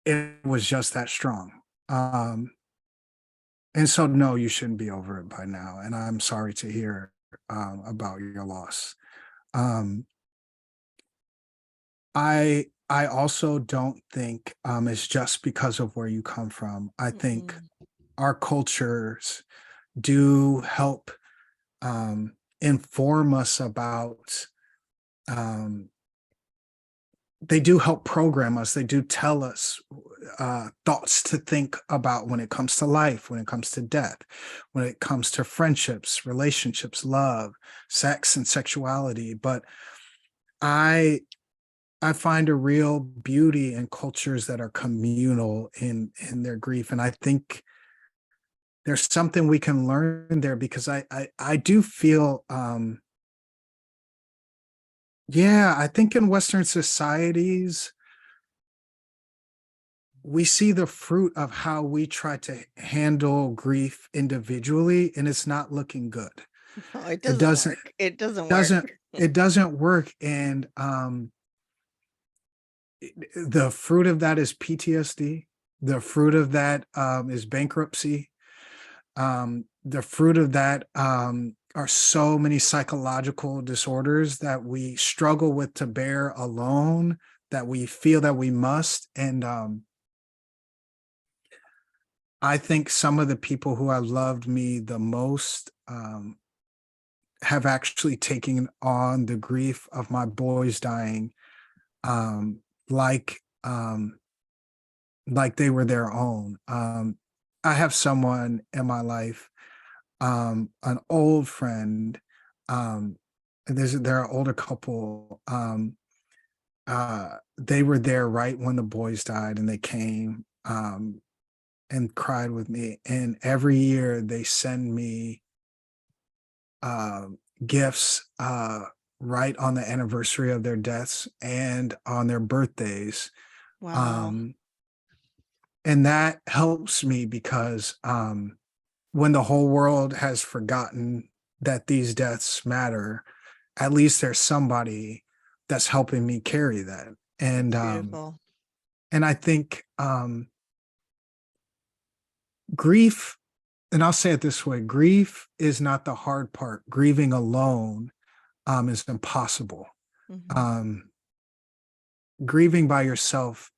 it was just that strong. And so, no, you shouldn't be over it by now. And I'm sorry to hear about your loss. Um, I also don't think it's just because of where you come from. I think Mm-mm. our cultures do help inform us about um, they do help program us. They do tell us thoughts to think about when it comes to life, when it comes to death, when it comes to friendships, relationships, love, sex, and sexuality. But I I find a real beauty in cultures that are communal in their grief, and I think there's something we can learn there, because I do feel, yeah, I think in Western societies, we see the fruit of how we try to handle grief individually, and it's not looking good. No, it It doesn't work. It doesn't work. it doesn't work. And the fruit of that is PTSD. The fruit of that is bankruptcy. The fruit of that are so many psychological disorders that we struggle with to bear alone, that we feel that we must. And I think some of the people who have loved me the most have actually taken on the grief of my boys dying like they were their own. I have someone in my life, an old friend, and they're an older couple. They were there right when the boys died, and they came and cried with me. And every year they send me gifts right on the anniversary of their deaths and on their birthdays. Wow. And that helps me, because when the whole world has forgotten that these deaths matter, at least there's somebody that's helping me carry that. And Beautiful. and I think grief, and I'll say it this way, grief is not the hard part. Grieving alone is impossible. Mhm. Grieving by yourself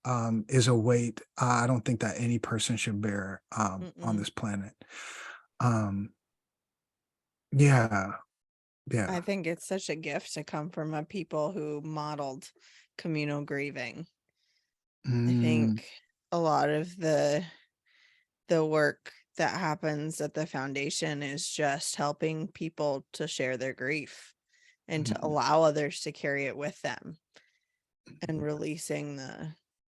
is a weight I don't think that any person should bear on Mm-mm. this planet. Yeah, yeah. I think it's such a gift to come from a people who modeled communal grieving. I Mm, think a lot of the work that happens at the foundation is just helping people to share their grief and to mm, allow others to carry it with them, and releasing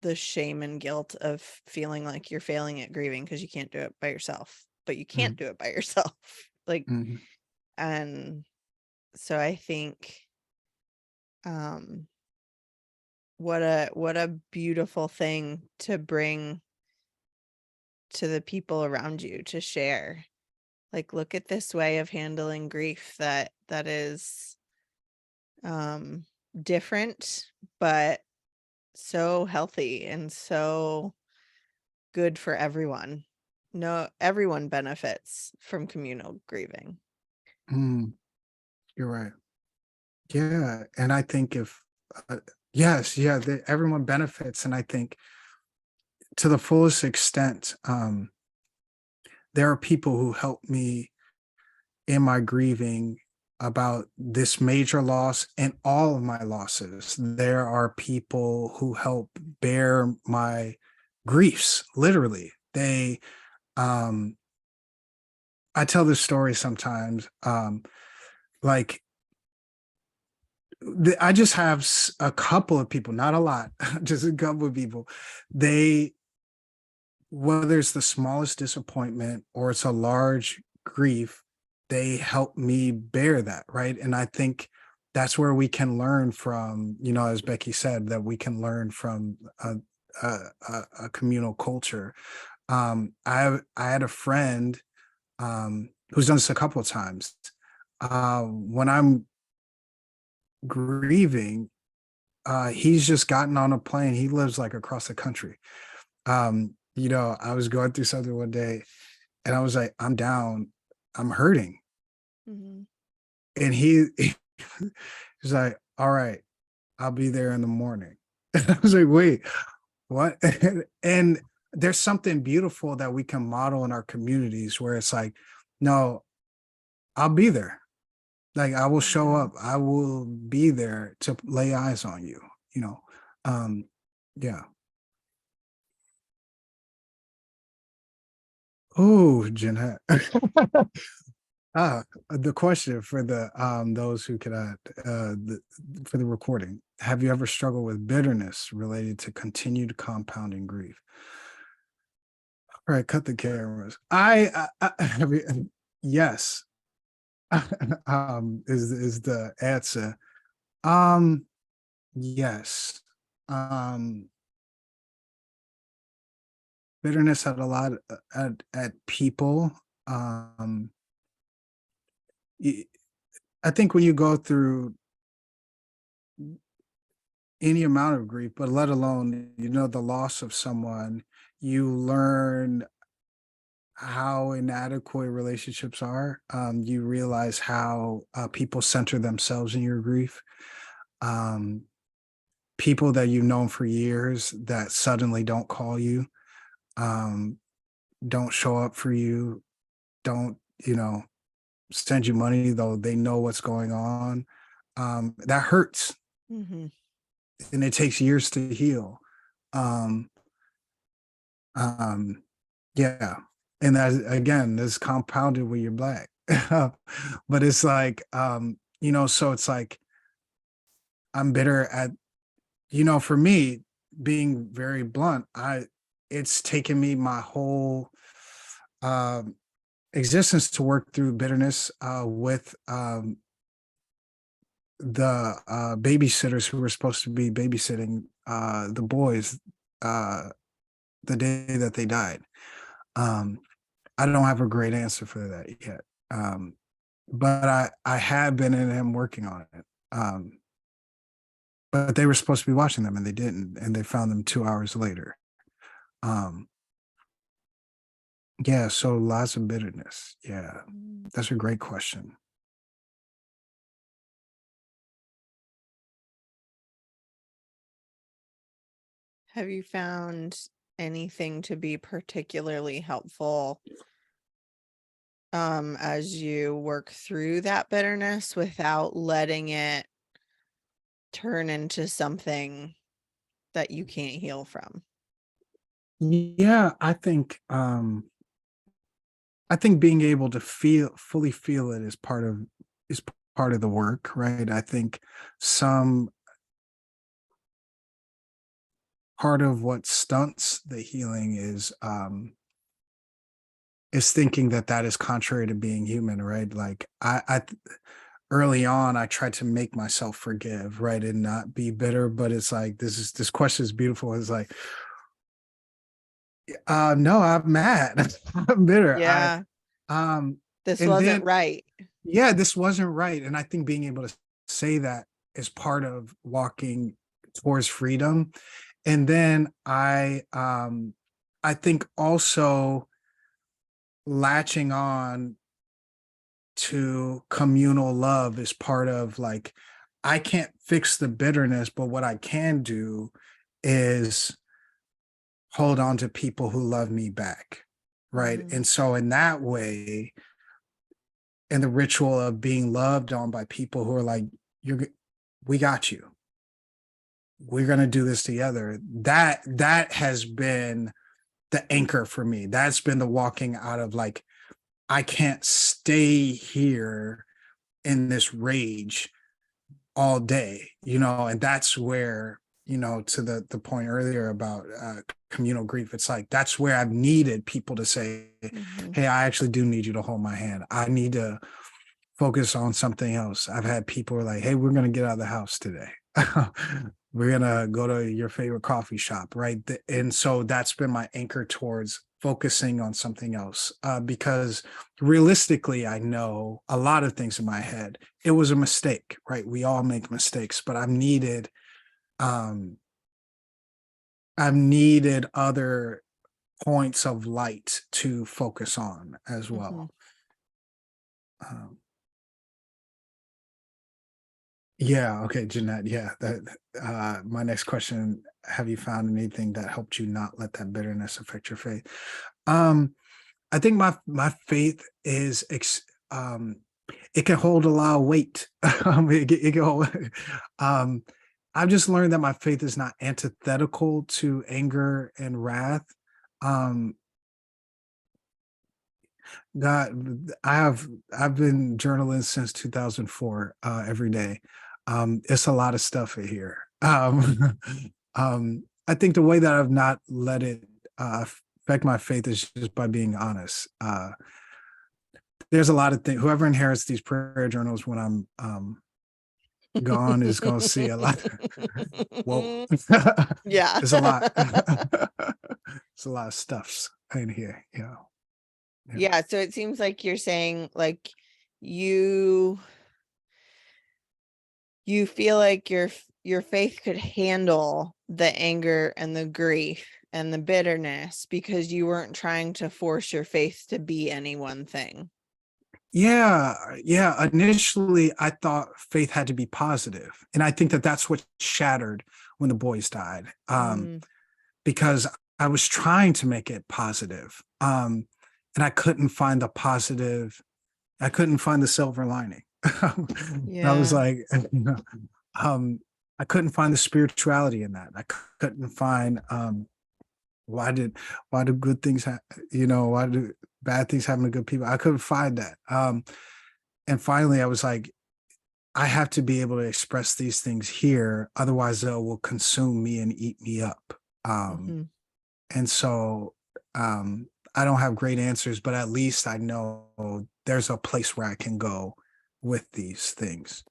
the shame and guilt of feeling like you're failing at grieving because you can't do it by yourself, but you can't mm, do it by yourself. Like, mm, and so I think um what a beautiful thing to bring to the people around you to share. Like, look at this way of handling grief that is um different, but so healthy and so good for everyone. No, everyone benefits from communal grieving. mm. You're right. Yeah, and I think if yes, yeah, everyone benefits, and I think to the fullest extent, there are people who help me in my grieving about this major loss and all of my losses. There are people who help bear my griefs, literally. They I tell this story sometimes, like I just have a couple of people, not a lot, just a couple of people. They, whether it's the smallest disappointment or it's a large grief, they help me bear that, right? And I think that's where we can learn from, as Becky said, that we can learn from a communal culture. I had a friend who's done this a couple of times. When I'm grieving, he's just gotten on a plane. He lives like across the country. I was going through something one day, and I was like, I'm down, I'm hurting. Mhm. And he's like, all right, I'll be there in the morning. And I was like, wait, what? And there's something beautiful that we can model in our communities where it's like, no, I'll be there. Like, I will show Yeah. up. I will be there to lay eyes on you, you know. Um, yeah. Oh, Jeanette. The question for the those who cannot for the recording. Have you ever struggled with bitterness related to continued compounding grief? All right, cut the cameras. I mean, yes, is the answer. Yes. Bitterness at a lot at people. Um, I think when you go through any amount of grief, but let alone, the loss of someone, you learn how inadequate relationships are. You realize how people center themselves in your grief. Um, People that you've known for years that suddenly don't call you, um, don't show up for you, don't, send you money, though they know what's going on. That hurts, Mhm. and it takes years to heal. Um, um, yeah. And that again is compounded when you're Black. But it's like, so it's like I'm bitter at, for me, being very blunt, it's taken me my whole um existence to work through bitterness with the babysitters who were supposed to be babysitting the boys uh the day that they died. Um, I don't have a great answer for that yet. But I have been and am working on it. But they were supposed to be watching them and they didn't, and they found them 2 hours later. Um, yeah, so lots of bitterness. Yeah, Mm. that's a great question. Have you found anything to be particularly helpful as you work through that bitterness without letting it turn into something that you can't heal from? Yeah, I think being able to fully feel it is part of the work, right? I think some part of what stunts the healing is thinking that that is contrary to being human, right? Like early on, I tried to make myself forgive, right, and not be bitter. But it's like this question is beautiful. It's like, no, I'm mad. I'm bitter. Yeah, Um, this and wasn't then right. yeah, this wasn't right. And I think being able to say that is part of walking towards freedom. And then I think also latching on to communal love is part of, like, I can't fix the bitterness, but what I can do is hold on to people who love me back. Right. Mm. And so in that way, in the ritual of being loved on by people who are like, we got you. We're gonna do this together. That has been the anchor for me. That's been the walking out of, like, I can't stay here in this rage all day, and that's where, to the point earlier about communal grief, it's like that's where I've needed people to say, Mhm. hey, I actually do need you to hold my hand. I need to focus on something else. I've had people who are like, hey, we're going to get out of the house today. We're going to go to your favorite coffee shop, right? And so that's been my anchor towards focusing on something else, because realistically, I know a lot of things in my head. It was a mistake, right? We all make mistakes, but um, I've needed other points of light to focus on as well. Um, Yeah. Okay, Jeanette. Yeah. My next question, have you found anything that helped you not let that bitterness affect your faith? Um, I think my faith is it can hold a lot of weight. It can hold, um, I've just learned that my faith is not antithetical to anger and wrath. Um, God, I've been journaling since 2004, every day. It's a lot of stuff in here. I think the way that I've not let it affect my faith is just by being honest. There's a lot of things. Whoever inherits these prayer journals when I'm gone is going to see a lot. Whoa. Yeah. It's a lot. It's a lot of stuffs in here. Yeah. Yeah. So it seems like you're saying like you feel like your faith could handle the anger and the grief and the bitterness because you weren't trying to force your faith to be any one thing. Yeah. Initially, I thought faith had to be positive, and I think that that's what shattered when the boys died, because I was trying to make it positive, and I couldn't find the positive. I couldn't find the silver lining. I was like, I couldn't find the spirituality in that. I couldn't find why do good things why do bad things happen to good people? I couldn't find that. And finally I was like, I have to be able to express these things here, otherwise they will consume me and eat me up. And so I don't have great answers, but at least I know there's a place where I can go with these things.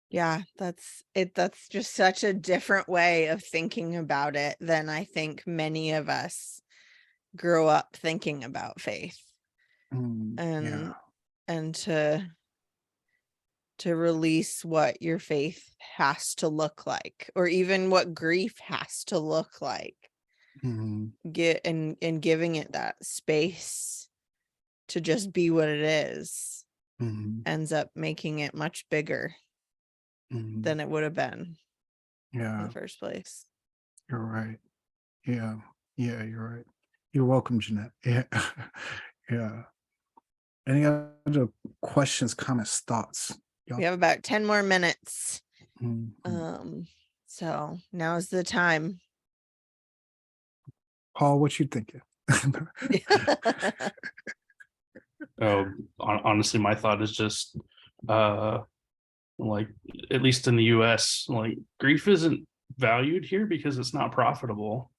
Yeah, that's just such a different way of thinking about it than I think many of us grew up thinking about faith. Yeah. And to release what your faith has to look like, or even what grief has to look like. And giving it that space to just be what it is ends up making it much bigger than it would have been in the first place. You're right. Yeah, you're right. You're welcome, Jeanette. Yeah. Yeah. Any other questions, comments, thoughts? We have about 10 more minutes. Mhm. So now's the time. Paul, what you thinking? Honestly, my thought is just like, at least in the US, like, grief isn't valued here because it's not profitable.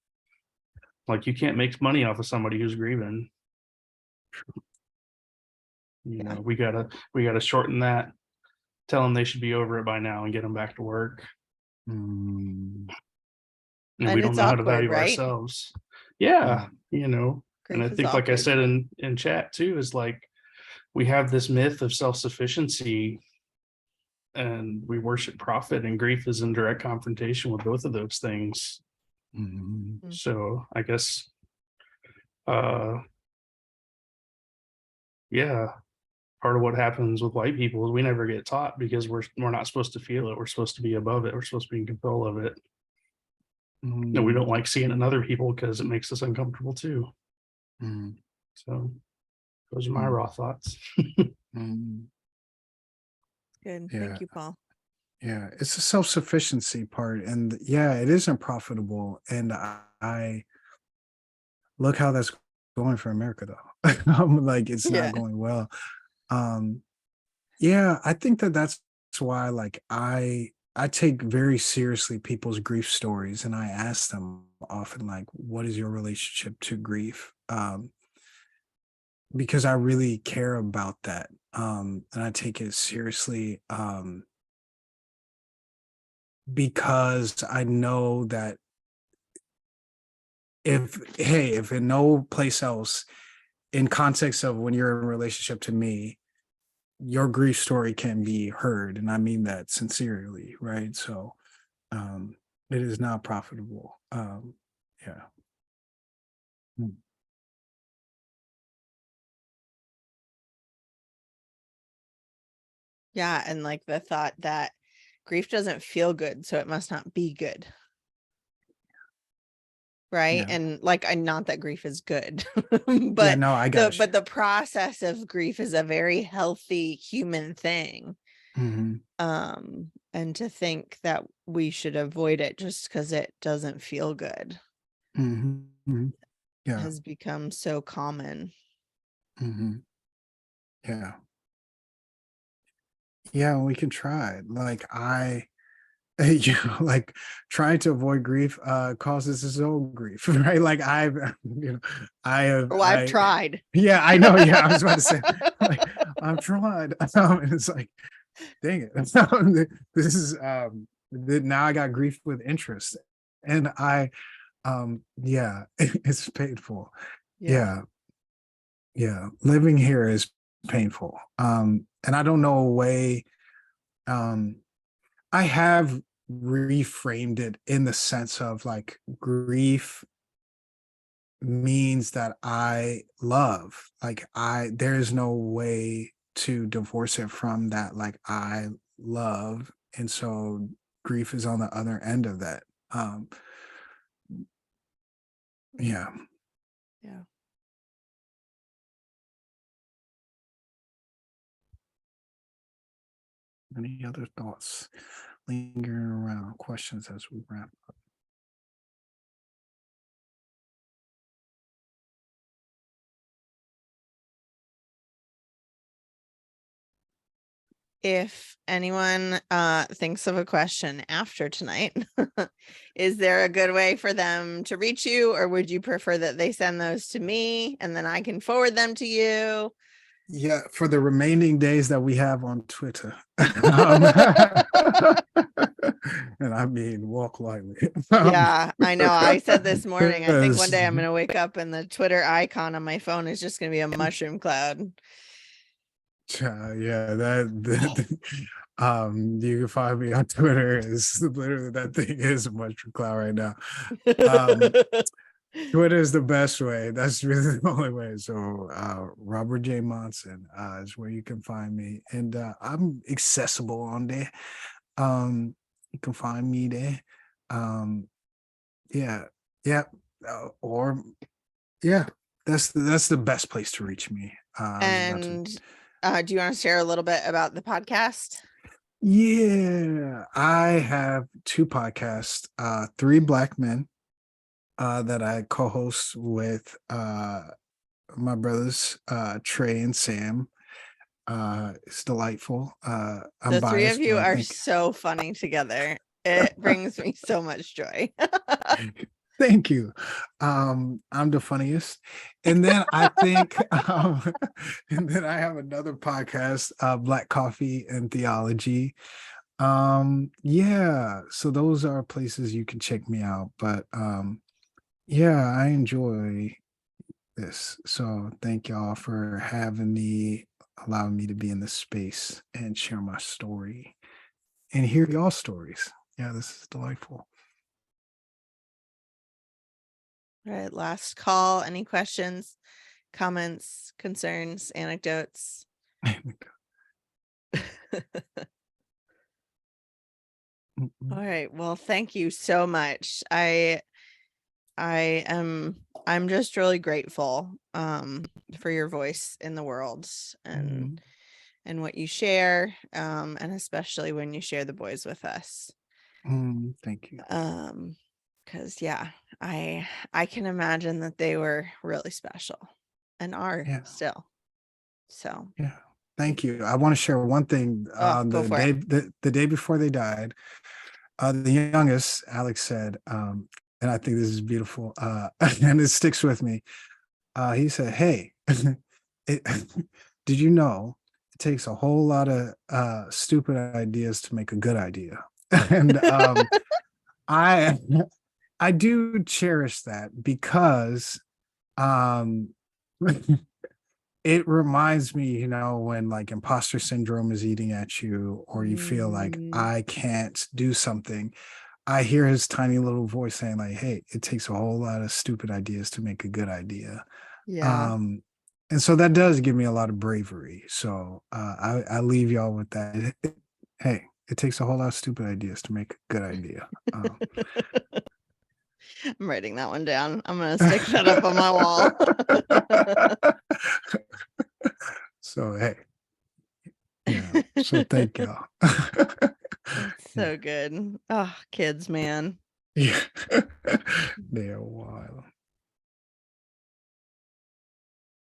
Like, you can't make money off of somebody who's grieving. You know, we gotta shorten that, tell them they should be over it by now and get them back to work. And we don't it's know how to awkward, value right? ourselves. Yeah, and I Grief is think, like I awkward. said in chat too, is like, we have this myth of self-sufficiency and we worship profit, and grief is in direct confrontation with both of those things. So I guess yeah, part of what happens with white people is we never get taught because we're not supposed to feel it. We're supposed to be above it. We're supposed to be in control of it. And we don't like seeing it in other people because it makes us uncomfortable too. So those are my raw thoughts. Good. Yeah. Thank you, Paul. Yeah, it's the self-sufficiency part, and yeah, it isn't profitable. And I look how that's going for America, though. I'm like, it's not going well. Yeah, I think that's why, like, I take very seriously people's grief stories, and I ask them often, like, what is your relationship to grief? Because I really care about that, and I take it seriously. Because I know that if in no place else, in context of when you're in a relationship to me, your grief story can be heard. And I mean that sincerely, right? So it is not profitable. Yeah. Yeah, and like the thought that grief doesn't feel good, so it must not be good. Right. Yeah. And like, not that grief is good, Yeah, but no, I got you. but the process of grief is a very healthy human thing. And to think that we should avoid it just because it doesn't feel good Yeah. has become so common. Yeah. Yeah, we can try. Like you know, like trying to avoid grief causes its own grief, right? Like I've, you know, I've tried. Yeah, I know. Yeah, I was about to say, like, I've tried. And it's like, dang it. This is now I got grief with interest. And yeah, it's painful. Yeah. Yeah. Living here is painful. And I don't know a way, I have reframed it in the sense of like grief means that I love. Like there is no way to divorce it from that. Like I love. And so grief is on the other end of that. Yeah. Yeah. Any other thoughts lingering around, questions as we wrap up? If anyone thinks of a question after tonight, is there a good way for them to reach you, or would you prefer that they send those to me and then I can forward them to you? Yeah, for the remaining days that we have on Twitter. And I mean, walk lightly. Yeah, I know. I said this morning, I think one day I'm because- going to wake up and the Twitter icon on my phone is just going to be a mushroom cloud. Yeah, you can find me on Twitter. Is literally that thing is a mushroom cloud right now. Twitter is the best way. That's really the only way. So Robert J. Monson is where you can find me. And I'm accessible on there. You can find me there. Yeah, yeah. Or yeah, that's the best place to reach me. And do you want to share a little bit about the podcast? Yeah, I have two podcasts, Three Black Men, that I co-host with my brothers Trey and Sam. It's delightful. I'm The three biased, of you but I are think so funny together. It brings me so much joy. thank you. I'm the funniest. And then I think and then I have another podcast, Black Coffee and Theology. Yeah, so those are places you can check me out. But yeah, I enjoy this. So thank y'all for having me, allowing me to be in this space and share my story and hear y'all stories. Yeah, this is delightful. All right, last call. Any questions, comments, concerns, anecdotes? All right. Well, thank you so much. I'm just really grateful for your voice in the world and what you share, and especially when you share the boys with us. Thank you. Because yeah, I can imagine that they were really special and are still. So yeah. Thank you. I want to share one thing. go for it. The day before they died, the youngest, Alex, said, and I think this is beautiful, and it sticks with me. He said, "Hey, did you know it takes a whole lot of stupid ideas to make a good idea?" And I I do cherish that because it reminds me, you know, when like imposter syndrome is eating at you, or you feel like I can't do something. I hear his tiny little voice saying, like, hey, it takes a whole lot of stupid ideas to make a good idea. Yeah. And so that does give me a lot of bravery. So I leave y'all with that. Hey, it takes a whole lot of stupid ideas to make a good idea. I'm writing that one down. I'm gonna stick that up on my wall. So hey, yeah. So thank y'all. That's so good. Oh, kids, man. Yeah, they are wild.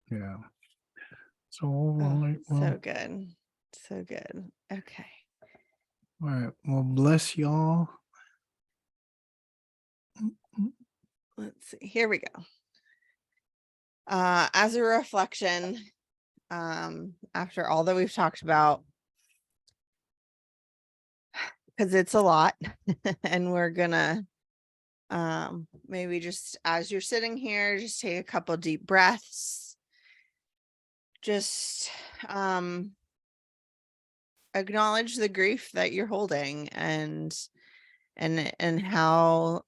Yeah. So all right, well, So good. So good. Okay. All right. Well, bless y'all. Let's see, here we go. As a reflection, after all that we've talked about, because it's a lot, and we're gonna maybe just as you're sitting here, just take a couple deep breaths. Just acknowledge the grief that you're holding and how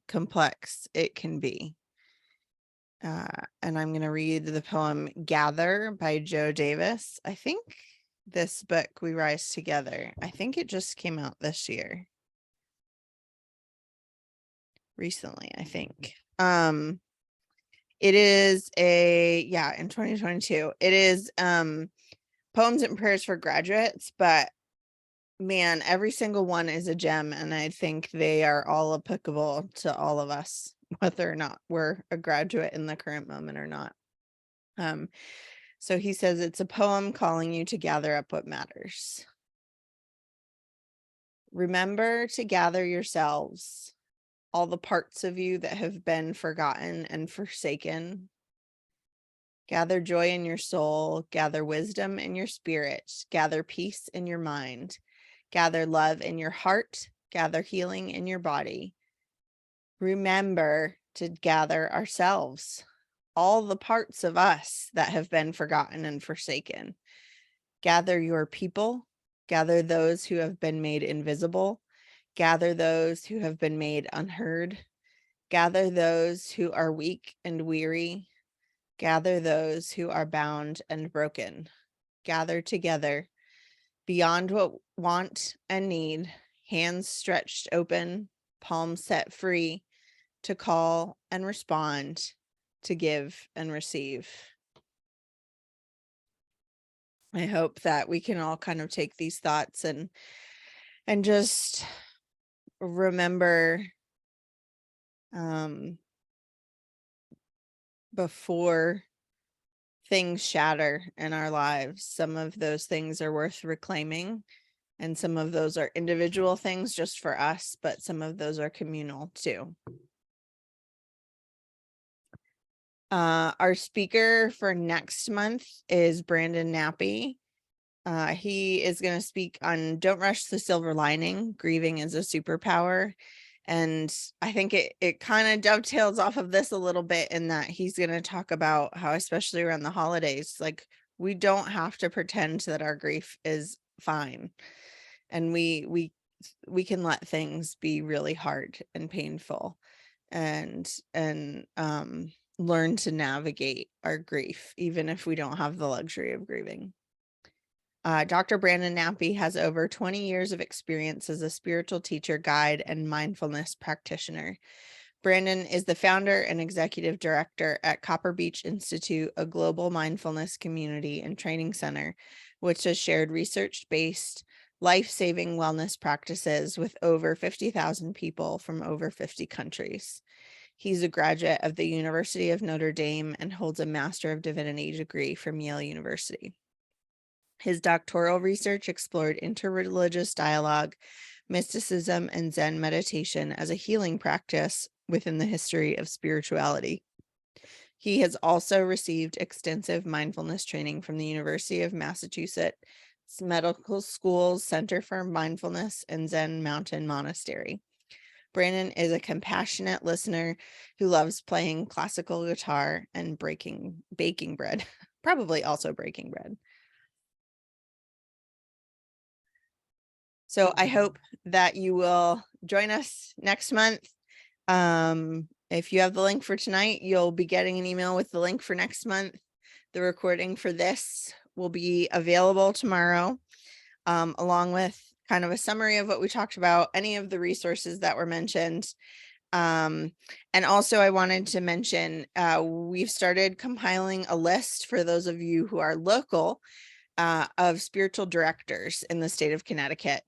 complex it can be. And I'm going to read the poem Gather by Joe Davis. I think this book, We Rise Together, I think it just came out this year. Recently, I think. It is in 2022. It is Poems and Prayers for Graduates, but man, every single one is a gem, and I think they are all applicable to all of us, whether or not we're a graduate in the current moment or not. So he says it's a poem calling you to gather up what matters. Remember to gather yourselves, all the parts of you that have been forgotten and forsaken. Gather joy in your soul, gather wisdom in your spirit, gather peace in your mind, gather love in your heart, gather healing in your body. Remember to gather ourselves, all the parts of us that have been forgotten and forsaken. Gather your people, gather those who have been made invisible, gather those who have been made unheard, gather those who are weak and weary, gather those who are bound and broken. Gather together beyond what want and need, hands stretched open, palms set free, to call and respond, to give and receive. I hope that we can all kind of take these thoughts and just remember before things shatter in our lives, some of those things are worth reclaiming, and some of those are individual things just for us, but some of those are communal too. Our speaker for next month is Brandon Nappy. He is going to speak on Don't Rush the Silver Lining, Grieving is a Superpower. And I think it kind of dovetails off of this a little bit, in that he's going to talk about how, especially around the holidays, like, we don't have to pretend that our grief is fine. And we can let things be really hard and painful, and learn to navigate our grief, even if we don't have the luxury of grieving. Dr. Brandon Nappy has over 20 years of experience as a spiritual teacher, guide, and mindfulness practitioner. Brandon is the founder and executive director at Copper Beach Institute, a global mindfulness community and training center, which has shared research-based, life-saving wellness practices with over 50,000 people from over 50 countries. He's a graduate of the University of Notre Dame and holds a Master of Divinity degree from Yale University. His doctoral research explored interreligious dialogue, mysticism, and Zen meditation as a healing practice within the history of spirituality. He has also received extensive mindfulness training from the University of Massachusetts Medical School's Center for Mindfulness and Zen Mountain Monastery. Brandon is a compassionate listener who loves playing classical guitar and baking bread, probably also breaking bread. So I hope that you will join us next month. If you have the link for tonight, you'll be getting an email with the link for next month. The recording for this will be available tomorrow, along with kind of a summary of what we talked about, any of the resources that were mentioned. And also I wanted to mention, we've started compiling a list for those of you who are local, of spiritual directors in the state of Connecticut.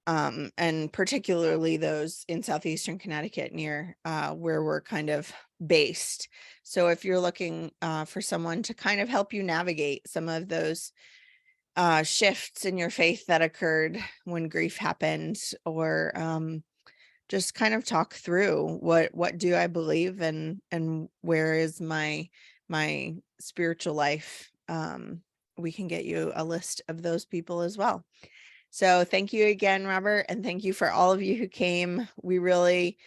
And particularly those in southeastern Connecticut, near where we're kind of based. So if you're looking for someone to kind of help you navigate some of those shifts in your faith that occurred when grief happened, or just kind of talk through what do I believe, and where is my spiritual life. We can get you a list of those people as well. So thank you again, Robert, and thank you for all of you who came. We really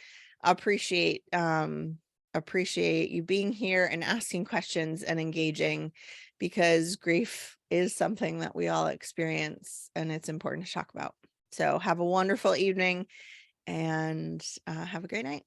appreciate you being here and asking questions and engaging, because grief is something that we all experience and it's important to talk about. So have a wonderful evening and have a great night.